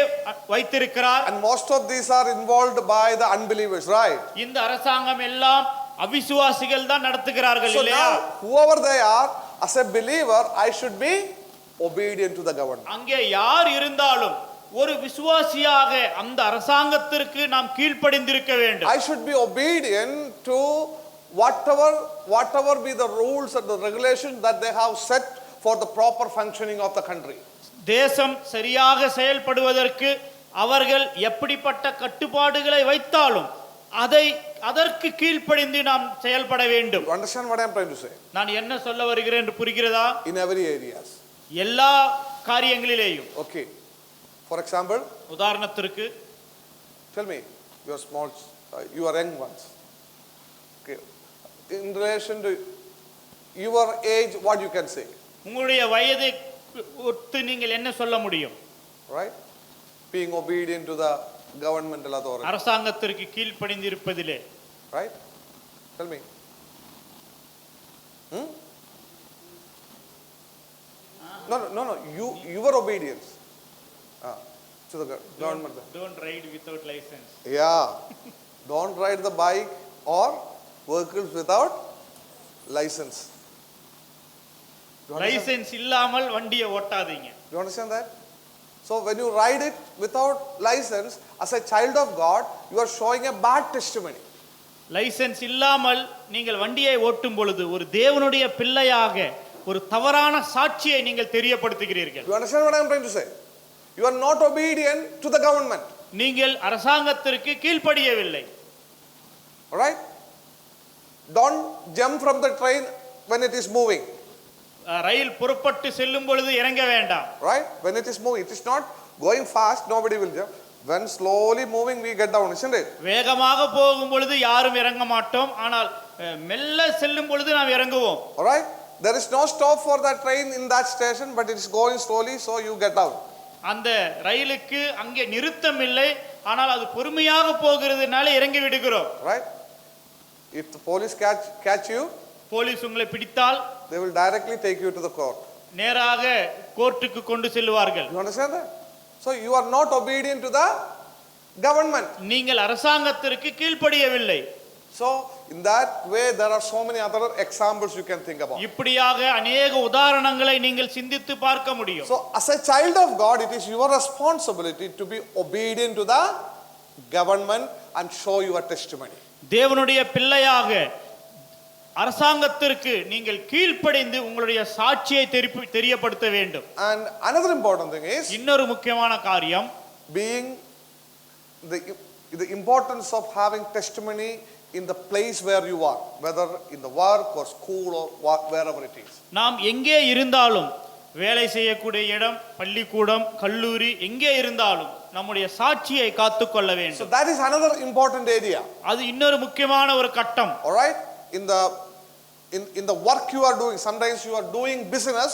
வைத்திருக்கிறார். and most of these are involved by the unbelievers, right? இந்த அரசாங்கம் எல்லாம் அவிசுவாசிகள் தான் நடத்துகிறார்கள் So இல்லையா? now whoever they are, as a believer I should be obedient to the government. அங்கே யார் இருந்தாலும் ஒரு விசுவாசியாக அந்த அரசாங்கத்திற்கு நாம் கீழ்ப்படிந்திருக்க வேண்டும். I should be obedient to whatever be the rules and the regulations that they have set for the proper functioning of the country. தேசம் சரியாக செயல்படுவதற்கு அவர்கள் எப்படிப்பட்ட கட்டுப்பாடுகளை வைத்தாலும் அதற்கு கீழ்ப்படிந்து நாம் செயல்பட வேண்டும். You understand what I am trying to say? நான் என்ன சொல்ல வருகிறேன் என்று புரிகிறதா? In every areas. எல்லா காரியங்களிலேயும். Okay. For example, உதாரணத்திற்கு, tell me your small, your young ones. Okay. In relation to your age, what you can say? உங்களுடைய வயதை ஒத்து நீங்கள் என்ன சொல்ல முடியும்? Right? Being obedient to the governmental authority. அரசாங்கத்திற்கு கீழ்ப்படிந்து இருப்பதிலே. Right? Tell me. No. Your obedience to the government. Don't ride without license. Yeah. Don't ride the bike or vehicles without license. Do you understand? License இல்லாமல் வண்டியை ஓட்டாதீங்க. Do you understand that? So when you ride it without license, as a child of God, you are showing a bad testimony. License இல்லாமல் நீங்கள் வண்டியை ஓட்டும் பொழுது ஒரு தேவனுடைய பிள்ளையாக ஒரு தவறான சாட்சியை நீங்கள் தெரியப்படுத்துகிறீர்கள். You understand what I am trying to say? You are not obedient to the government. நீங்கள் அரசாங்கத்திற்கு கீழ்ப்படியவில்லை. All right? Don't jump from the train when it is moving. ரயில் புறப்பட்டு செல்லும் பொழுது இறங்க வேண்டாம். Right? When it is moving, it is not going fast, nobody will jump. When slowly moving, we get down, isn't it? வேகமாக போகும் பொழுது யாரும் இறங்க மாட்டோம். ஆனால் மெல்ல செல்லும் பொழுது நாம் இறங்குவோம். All right? There is no stop for that train in that station, but it is going slowly, so you get down. அந்த ரயிலுக்கு அங்கே நிறுத்தம் இல்லை, ஆனால் அது பொறுமையாக போகிறதுனால இறங்கி விடுகிறோம். Right? If the police catch you, police உங்களை பிடித்தால் they will directly take you to the court. நேராக கோர்ட்டுக்கு கொண்டு செல்வார்கள். You understand that? So you are not obedient to the government. நீங்கள் அரசாங்கத்திற்கு கீழ்ப்படியவில்லை. So in that way there are so many other examples you can think about. இப்படியாக अनेक உதாரணங்களை நீங்கள் சிந்தித்து பார்க்க முடியும். So as a child of God, it is your responsibility to be obedient to the government and show your testimony. தேவனுடைய பிள்ளையாக அரசாங்கத்திற்கு நீங்கள் கீழ்ப்படிந்து உங்களுடைய சாட்சியை தெரியப்படுத்த வேண்டும். And another important thing is இன்னொரு முக்கியமான காரியம் being the importance of having testimony in the place where you are, whether in the work or school or wherever it is. நாம் எங்கே இருந்தாலும், வேலை செய்யக்கூடிய இடம், பள்ளிக்கூடம், கல்லூரி, எங்கே இருந்தாலும் நம்முடைய சாட்சியை காத்துக்கொள்ள So வேண்டும். that is another important area. அது இன்னொரு முக்கியமான ஒரு கட்டம். All right? In the work you are doing, sometimes you are doing business.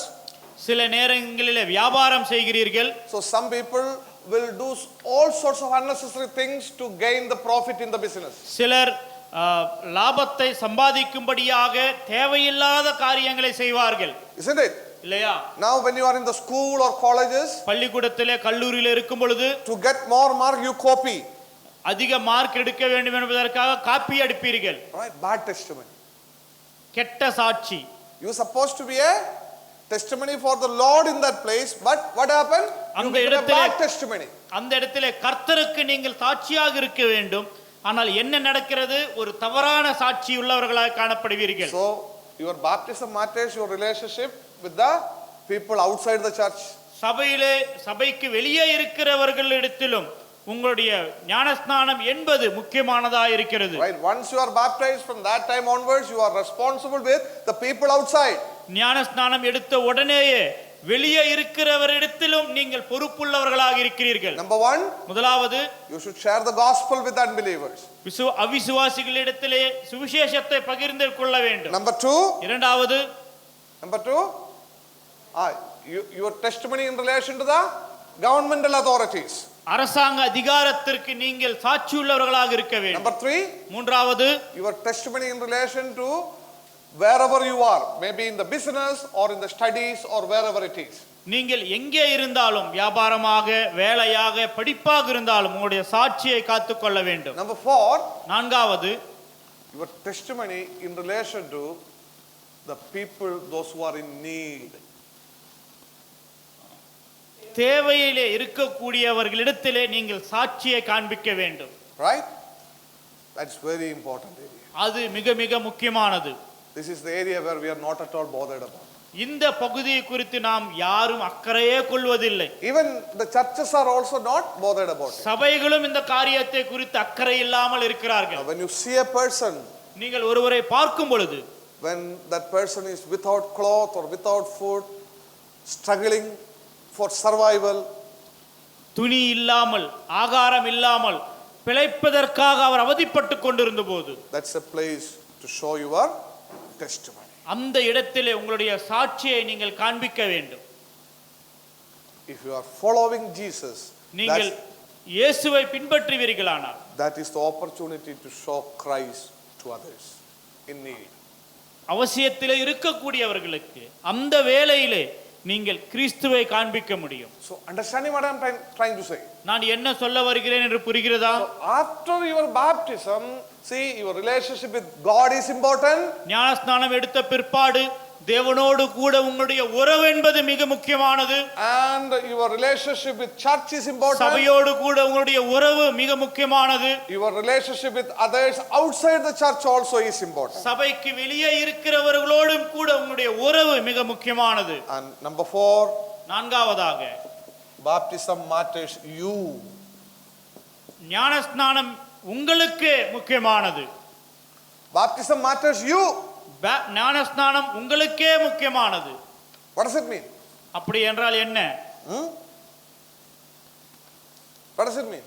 சில நேரங்களிலே வியாபாரம் செய்கிறீர்கள். So some people will do all sorts of unnecessary things to gain the profit in the business. சிலர் லாபத்தை சம்பாதிக்கும்படியாக தேவையில்லாத காரியங்களை செய்வார்கள். Isn't it? இல்லையா? Now when you are in the school or colleges, பள்ளிக்கூடத்திலே கல்லூரியிலே இருக்கும் பொழுது to get more mark you copy. அதிக மார்க் எடுக்க வேண்டும் என்பதற்காக காப்பி அடிப்பீர்கள். Right? Bad testimony. கெட்ட சாட்சி. You are supposed to be a testimony for the Lord in that place, but what happened? You became a bad testimony. அந்த இடத்திலே கர்த்தருக்கு நீங்கள் சாட்சியாக இருக்க வேண்டும். ஆனால் என்ன நடக்கிறது? ஒரு தவறான சாட்சி உள்ளவர்களாக காணப்படுவீர்கள். So your baptism matters your relationship with the people outside the church. சபைக்கு வெளியே இருக்கிறவர்களிடத்திலும் உங்களுடைய ஞானஸ்நானம் என்பது முக்கியமானதாக இருக்கிறது. Right? Once you are baptized, from that time onwards, you are responsible with the people outside. ஞானஸ்நானம் எடுத்த உடனேயே வெளியே இருக்கிறவரிடத்திலும் நீங்கள் பொறுப்புள்ளவர்களாக இருக்கிறீர்கள். Number one, முதலாவது, you should share the gospel with unbelievers. அவிசுவாசிகளிடத்திலே சுவிசேஷத்தை பகிர்ந்து கொள்ள வேண்டும். Number two, இரண்டாவது, your testimony in relation to the governmental authorities. அரசாங்க அதிகாரத்திற்கு நீங்கள் சாட்சியுள்ளவர்களாக இருக்க வேண்டும். Number three, மூன்றாவது, your testimony in relation to wherever you are, maybe in the business or in the studies or wherever it is. நீங்கள் எங்கே இருந்தாலும், வியாபாரமாக, வேலையாக, படிப்பாக இருந்தாலும் உங்களுடைய சாட்சியை காத்துக்கொள்ள வேண்டும். Number four, நான்காவது, your testimony in relation to the people, those who are in need. தேவையிலே இருக்கக்கூடியவர்களிடத்திலே நீங்கள் சாட்சியை காண்பிக்க வேண்டும். Right? That's very important area. அது மிக மிக முக்கியமானது. This is the area where we are not at all bothered about. இந்த பகுதியை குறித்து நாம் யாரும் அக்கறையே கொள்வதில்லை. Even the churches are also not bothered about it. சபைகளும் இந்த காரியத்தை குறித்து அக்கறை இல்லாமல் இருக்கிறார்கள். Now, when you see a person, நீங்கள் ஒருவரை பார்க்கும் பொழுது, when that person is without cloth or without food, struggling for survival, துணி இல்லாமல், ஆகாரம் இல்லாமல் பிழைப்பதற்காக அவர் அவதிப்பட்டு கொண்டிருந்த போது, that's a place to show your testimony. அந்த இடத்திலே உங்களுடைய சாட்சியை நீங்கள் காண்பிக்க வேண்டும். If you are following Jesus, நீங்கள் இயேசுவை பின்பற்றுவீர்களானால், that is the opportunity to show Christ to others in need. அவசியத்திலே இருக்கக்கூடியவர்களுக்கு அந்த வேளையிலே நீங்கள் கிறிஸ்துவை காண்பிக்க முடியும். So understanding what I'm trying to say. நான் என்ன சொல்ல வருகிறேன் என்று புரிகிறதா? So after your baptism, see, your relationship with God is important. ஞானஸ்நானம் எடுத்த பிற்பாடு தேவனோடு கூட உங்களுடைய உறவு என்பது மிக முக்கியமானது. And your relationship with church is important. சபையோடு கூட உங்களுடைய உறவு மிக முக்கியமானது. Your relationship with others outside the church also is important. சபைக்கு வெளியே இருக்கிறவர்களோடும் கூட உங்களுடைய உறவு மிக முக்கியமானது. And number 4, நான்காவதாக, baptism matters you. ஞானஸ்நானம் உங்களுக்கு முக்கியமானது. Baptism matters you. ஞானஸ்நானம் உங்களுக்கே முக்கியமானது. What does it mean? அப்படி என்றால் என்ன? What does it mean?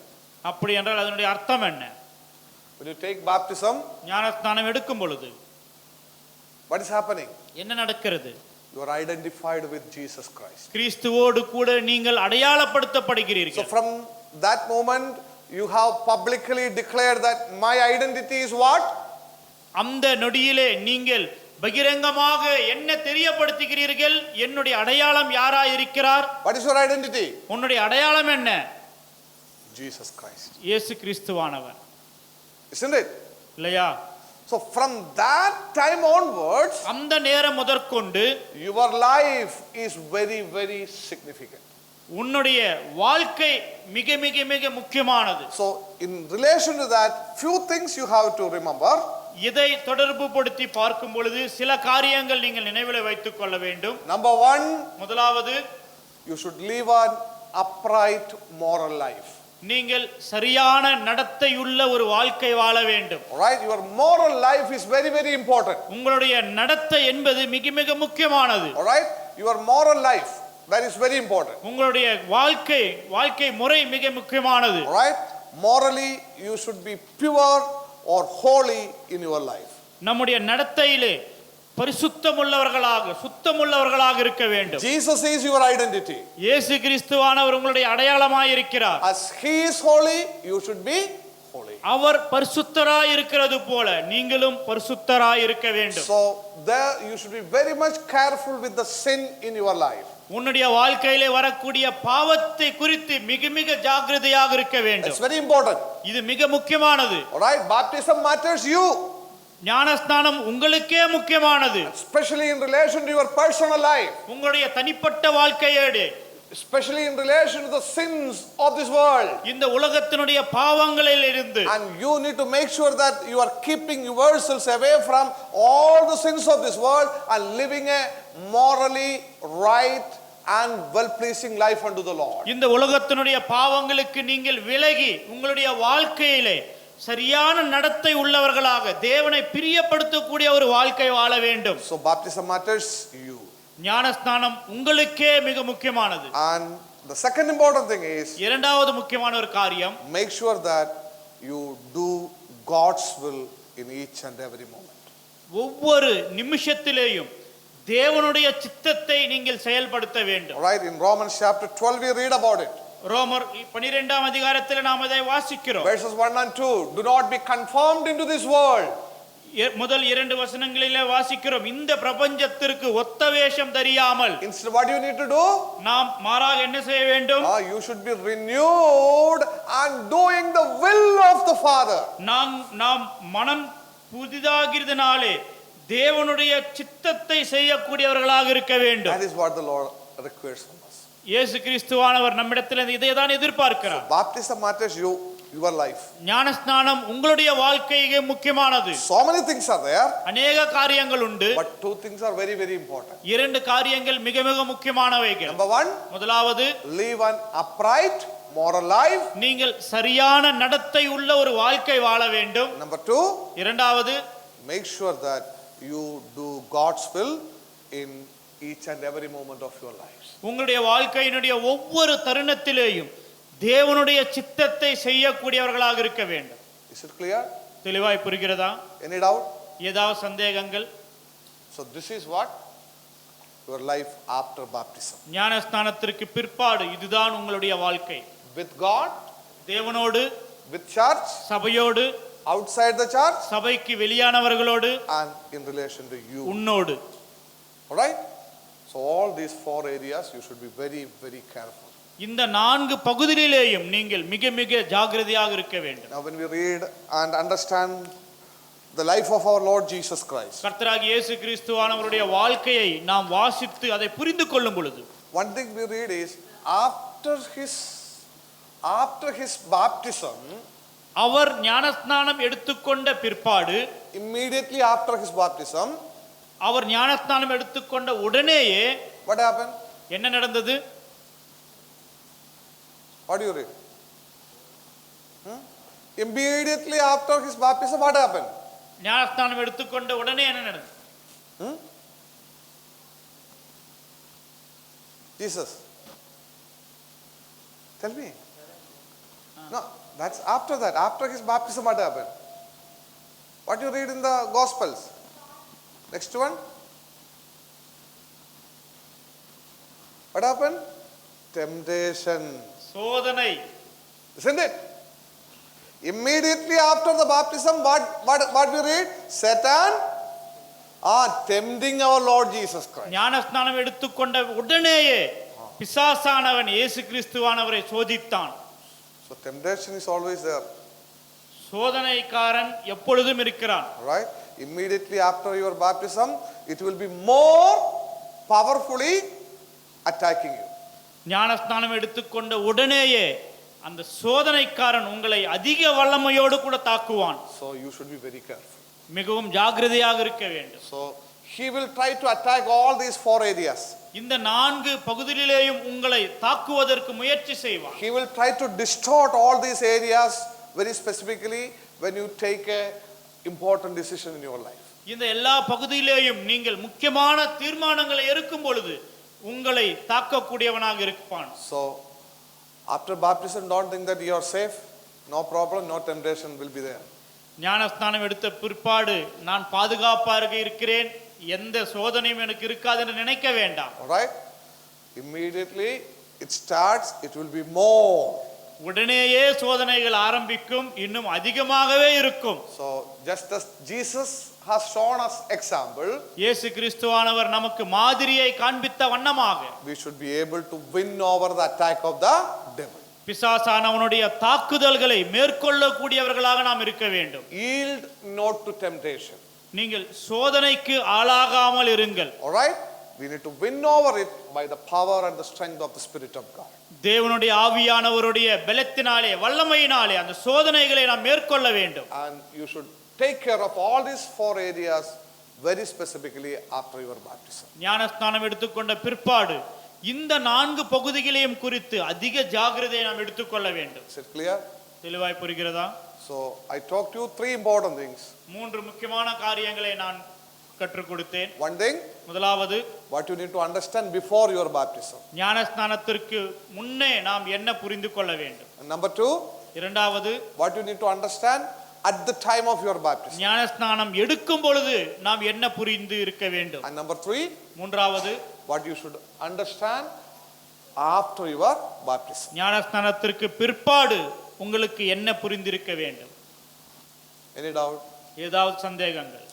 அப்படி என்றால் அதனுடைய அர்த்தம் என்ன? When you take baptism, ஞானஸ்நானம் எடுக்கும் பொழுது what is happening? என்ன நடக்கிறது? You are identified with Jesus Christ. கிறிஸ்துவோடு கூட நீங்கள் So அடையாளப்படுத்தப்படுகிறீர்கள். from that moment, you have publicly declared that my identity is what? அந்த நொடியிலே நீங்கள் பகிரங்கமாக என்ன தெரியப்படுத்துகிறீர்கள்? என்னுடைய அடையாளம் யாராய் இருக்கிறார்? What is your identity? உன்னுடைய அடையாளம் என்ன? Jesus Christ. இயேசு கிறிஸ்துவானவர். Isn't it? இல்லையா? So from that time onwards, அந்த நேரம் முதற்கொண்டு your life is very, very significant. உன்னுடைய வாழ்க்கை மிக மிக மிக முக்கியமானது. So in relation to that, few things you have to remember. இதை தொடர்பு படுத்தி பார்க்கும் பொழுது சில காரியங்கள் நீங்கள் நினைவில் வைத்துக் கொள்ள வேண்டும். Number 1, முதலாவது, you should live an upright moral life. நீங்கள் சரியான நடத்தையுள்ள ஒரு வாழ்க்கை வாழ வேண்டும். All right, your moral life is very, very important. உங்களுடைய நடத்தை என்பது மிக மிக முக்கியமானது. All right, your moral life, that is very important. உங்களுடைய வாழ்க்கை முறை மிக முக்கியமானது. All right, morally you should be pure or holy in your life. நம்முடைய நடத்தையிலே பரிசுத்தமுள்ளவர்களாக சுத்தமுள்ளவர்களாக இருக்க வேண்டும். Jesus is your identity. இயேசு கிறிஸ்துவானவர் உங்களுடைய அடையாளமாய் இருக்கிறார். As he is holy, you should be holy. அவர் பரிசுத்தராய் இருக்கிறது போல நீங்களும் பரிசுத்தராய் இருக்க வேண்டும். So there you should be very much careful with the sin in your life. உன்னுடைய வாழ்க்கையிலே வரக்கூடிய பாவத்தை குறித்து மிக மிக ஜாக்கிரதையாக இருக்க வேண்டும். It's very important. இது மிக முக்கியமானது. All right, baptism matters you. ஞானஸ்நானம் உங்களுக்கே முக்கியமானது. Especially in relation to your personal life. உங்களுடைய தனிப்பட்ட வாழ்க்கையோடு, especially in relation to the sins of this world. இந்த உலகத்தினுடைய பாவங்களில் இருந்து. And you need to make sure that you are keeping yourselves away from all the sins of this world and living a morally right and well pleasing life unto the Lord. இந்த உலகத்தினுடைய பாவங்களுக்கு நீங்கள் விலகி உங்களுடைய வாழ்க்கையிலே சரியான நடத்தை உள்ளவர்களாக தேவனை பிரியப்படுத்தக்கூடிய ஒரு வாழ்க்கை வாழ வேண்டும். So baptism matters you. ஞானஸ்நானம் உங்களுக்கே மிக முக்கியமானது. And the second important thing is, இரண்டாவது முக்கியமான ஒரு காரியம், make sure that you do God's will in each and every moment. ஒவ்வொரு நிமிஷத்திலேயும் தேவனுடைய சித்தத்தை நீங்கள் செயல்படுத்த வேண்டும். All right, in Romans chapter 12 we read about it. ரோமர் 12ஆம் அதிகாரத்தில் நாம் இதை வாசிக்கிறோம். Verses 1 and 2, do not be conformed into this world. முதல் 2 வசனங்களிலே வாசிக்கிறோம், இந்த பிரபஞ்சத்திற்கு ஒத்த வேஷம் தெரியாமல். Instead, what do you need to do? நாம் மாறாக என்ன செய்ய வேண்டும்? You should be renewed and doing the will of the Father. நாம் மனம் புதிதாகிறதுனாலே தேவனுடைய சித்தத்தை செய்யக்கூடியவர்களாக இருக்க வேண்டும். That is what the Lord requires from us. இயேசு கிறிஸ்துவானவர் நம்மிடத்தில் இதை தான் எதிர்பார்க்கிறார். So baptism matters your life. ஞானஸ்நானம் உங்களுடைய வாழ்க்கைக்கு முக்கியமானது. So many things are there. அநேக காரியங்கள் உண்டு. But two things are very, very important. இரண்டு காரியங்கள் மிக மிக முக்கியமானவைகள். Number 1, முதலாவது, live an upright moral life. நீங்கள் சரியான நடத்தை உள்ள ஒரு வாழ்க்கை வாழ வேண்டும். Number 2, இரண்டாவது, make sure that you do God's will in each and every moment of your lives. உங்களுடைய வாழ்க்கையினுடைய ஒவ்வொரு தருணத்திலேயும் தேவனுடைய சித்தத்தை செய்யக்கூடியவர்களாக இருக்க வேண்டும். Is it clear? தெளிவாய் புரிகிறதா? Any doubt? ஏதாவது சந்தேகங்கள்? So this is what your life after baptism. ஞானஸ்நானத்திற்கு பிற்பாடு இதுதான் உங்களுடைய வாழ்க்கை. With God, தேவனோடு, with church, சபையோடு, outside the church, சபைக்கு வெளியானவர்களோடு, and in relation to you. உன்னோடு. All right? So all these 4 areas you should be very, very careful. இந்த 4 பகுதிகளிலேயும் நீங்கள் மிக மிக ஜாக்கிரதையாக இருக்க வேண்டும். Now when we read and understand the life of our Lord Jesus Christ, கர்த்தராகிய இயேசு கிறிஸ்துவானவருடைய வாழ்க்கையை நாம் வாசித்து அதை புரிந்து கொள்ளும் பொழுது one thing we read is after his baptism, அவர் ஞானஸ்நானம் எடுத்துக்கொண்ட பிற்பாடு, immediately after his baptism, அவர் ஞானஸ்நானம் எடுத்துக்கொண்ட உடனேயே what happened? என்ன நடந்தது? What do you read? Immediately after his baptism, what happened? ஞானஸ்நானம் எடுத்துக்கொண்ட உடனே என்ன நடந்தது? Jesus, tell me. No, that's after that. After his baptism, what happened? What you read in the Gospels? Next one. What happened? Temptation. சோதனை. Isn't it? Immediately after the baptism, what we read? Satan tempting our Lord Jesus Christ. ஞானஸ்நானம் எடுத்துக்கொண்ட உடனேயே பிசாசானவன் இயேசு கிறிஸ்துவானவரை சோதித்தான். So temptation is always there. சோதனைக்காரன் எப்பொழுதும் இருக்கிறான். Right? Immediately after your baptism, it will be more powerfully attacking you. ஞானஸ்நானம் எடுத்துக்கொண்ட உடனேயே அந்த சோதனைக்காரன் உங்களை அதிக வல்லமையோடு கூட தாக்குவான். So you should be very careful. மிகவும் ஜாக்கிரதையாக இருக்க வேண்டும். So he will try to attack all these 4 areas. இந்த 4 பகுதிகளிலேயும் உங்களை தாக்குவதற்கு முயற்சி செய்வான். He will try to distort all these areas very specifically when you take a important decision in your life. இந்த எல்லா பகுதியிலேயும் நீங்கள் முக்கியமான தீர்மானங்களை எடுக்கும் பொழுது உங்களை தாக்கக்கூடியவனாக இருப்பான். So after baptism, don't think that you are safe. No problem, no temptation will be there. ஞானஸ்நானம் எடுத்த பிற்பாடு நான் பாதுகாப்பாக இருக்கிறேன், எந்த சோதனையும் எனக்கு இருக்காது என்று நினைக்க வேண்டாம். All right? Immediately it starts, it will be more. உடனேயே சோதனைகள் ஆரம்பிக்கும், இன்னும் அதிகமாகவே இருக்கும். So just as Jesus has shown us example, இயேசு கிறிஸ்துவானவர் நமக்கு மாதிரியை காண்பித்த வண்ணமாக we should be able to win over the attack of the devil. பிசாசானவனுடைய தாக்குதல்களை மேற்கொள்ளக்கூடியவர்களாக நாம் இருக்க வேண்டும். Yield not to temptation. நீங்கள் சோதனைக்கு ஆளாகாமல் இருங்கள். All right? We need to win over it by the power and the strength of the Spirit of God. தேவனுடைய ஆவியானவருடைய பலத்தினாலே வல்லமையினாலே அந்த சோதனைகளை நாம் மேற்கொள்ள வேண்டும். And you should take care of all these 4 areas very specifically after your baptism. ஞானஸ்நானம் எடுத்துக்கொண்ட பிற்பாடு இந்த 4 பகுதிகளையும் குறித்து அதிக ஜாக்கிரதையை நாம் எடுத்துக்கொள்ள வேண்டும். Is it clear? தெளிவாய் புரிகிறதா? So I talked to you 3 important things. 3 முக்கியமான காரியங்களை நான் கற்றுக் கொடுத்தேன். One thing, முதலாவது, what you need to understand before your baptism. ஞானஸ்நானத்திற்கு முன்னே நாம் என்ன புரிந்து கொள்ள வேண்டும். And number 2, இரண்டாவது, what you need to understand at the time of your baptism. ஞானஸ்நானம் எடுக்கும் பொழுது நாம் என்ன புரிந்து இருக்க வேண்டும். And number 3, மூன்றாவது, what you should understand after your baptism. ஞானஸ்நானத்திற்கு பிற்பாடு உங்களுக்கு என்ன புரிந்திருக்க வேண்டும். Any doubt? ஏதாவது சந்தேகங்கள்?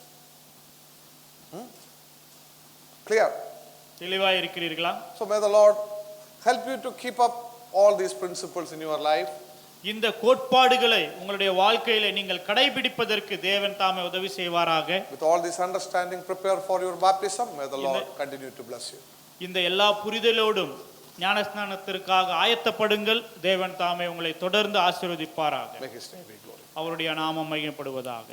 Clear? தெளிவாய் இருக்கிறீர்களா? So may the Lord help you to keep up all these principles in your life. இந்த கோட்பாடுகளை உங்களுடைய வாழ்க்கையிலே நீங்கள் கடைபிடிப்பதற்கு தேவன் தாமே உதவி செய்வாராக. With all this understanding, prepare for your baptism. May the Lord continue to bless you. இந்த எல்லா புரிதலோடும் ஞானஸ்நானத்திற்காக ஆயத்தப்படுங்கள். தேவன் தாமே உங்களை தொடர்ந்து ஆசீர்வதிப்பாராக. Make his name be glorified. அவருடைய நாமம் மகிமைப்படுவதாக.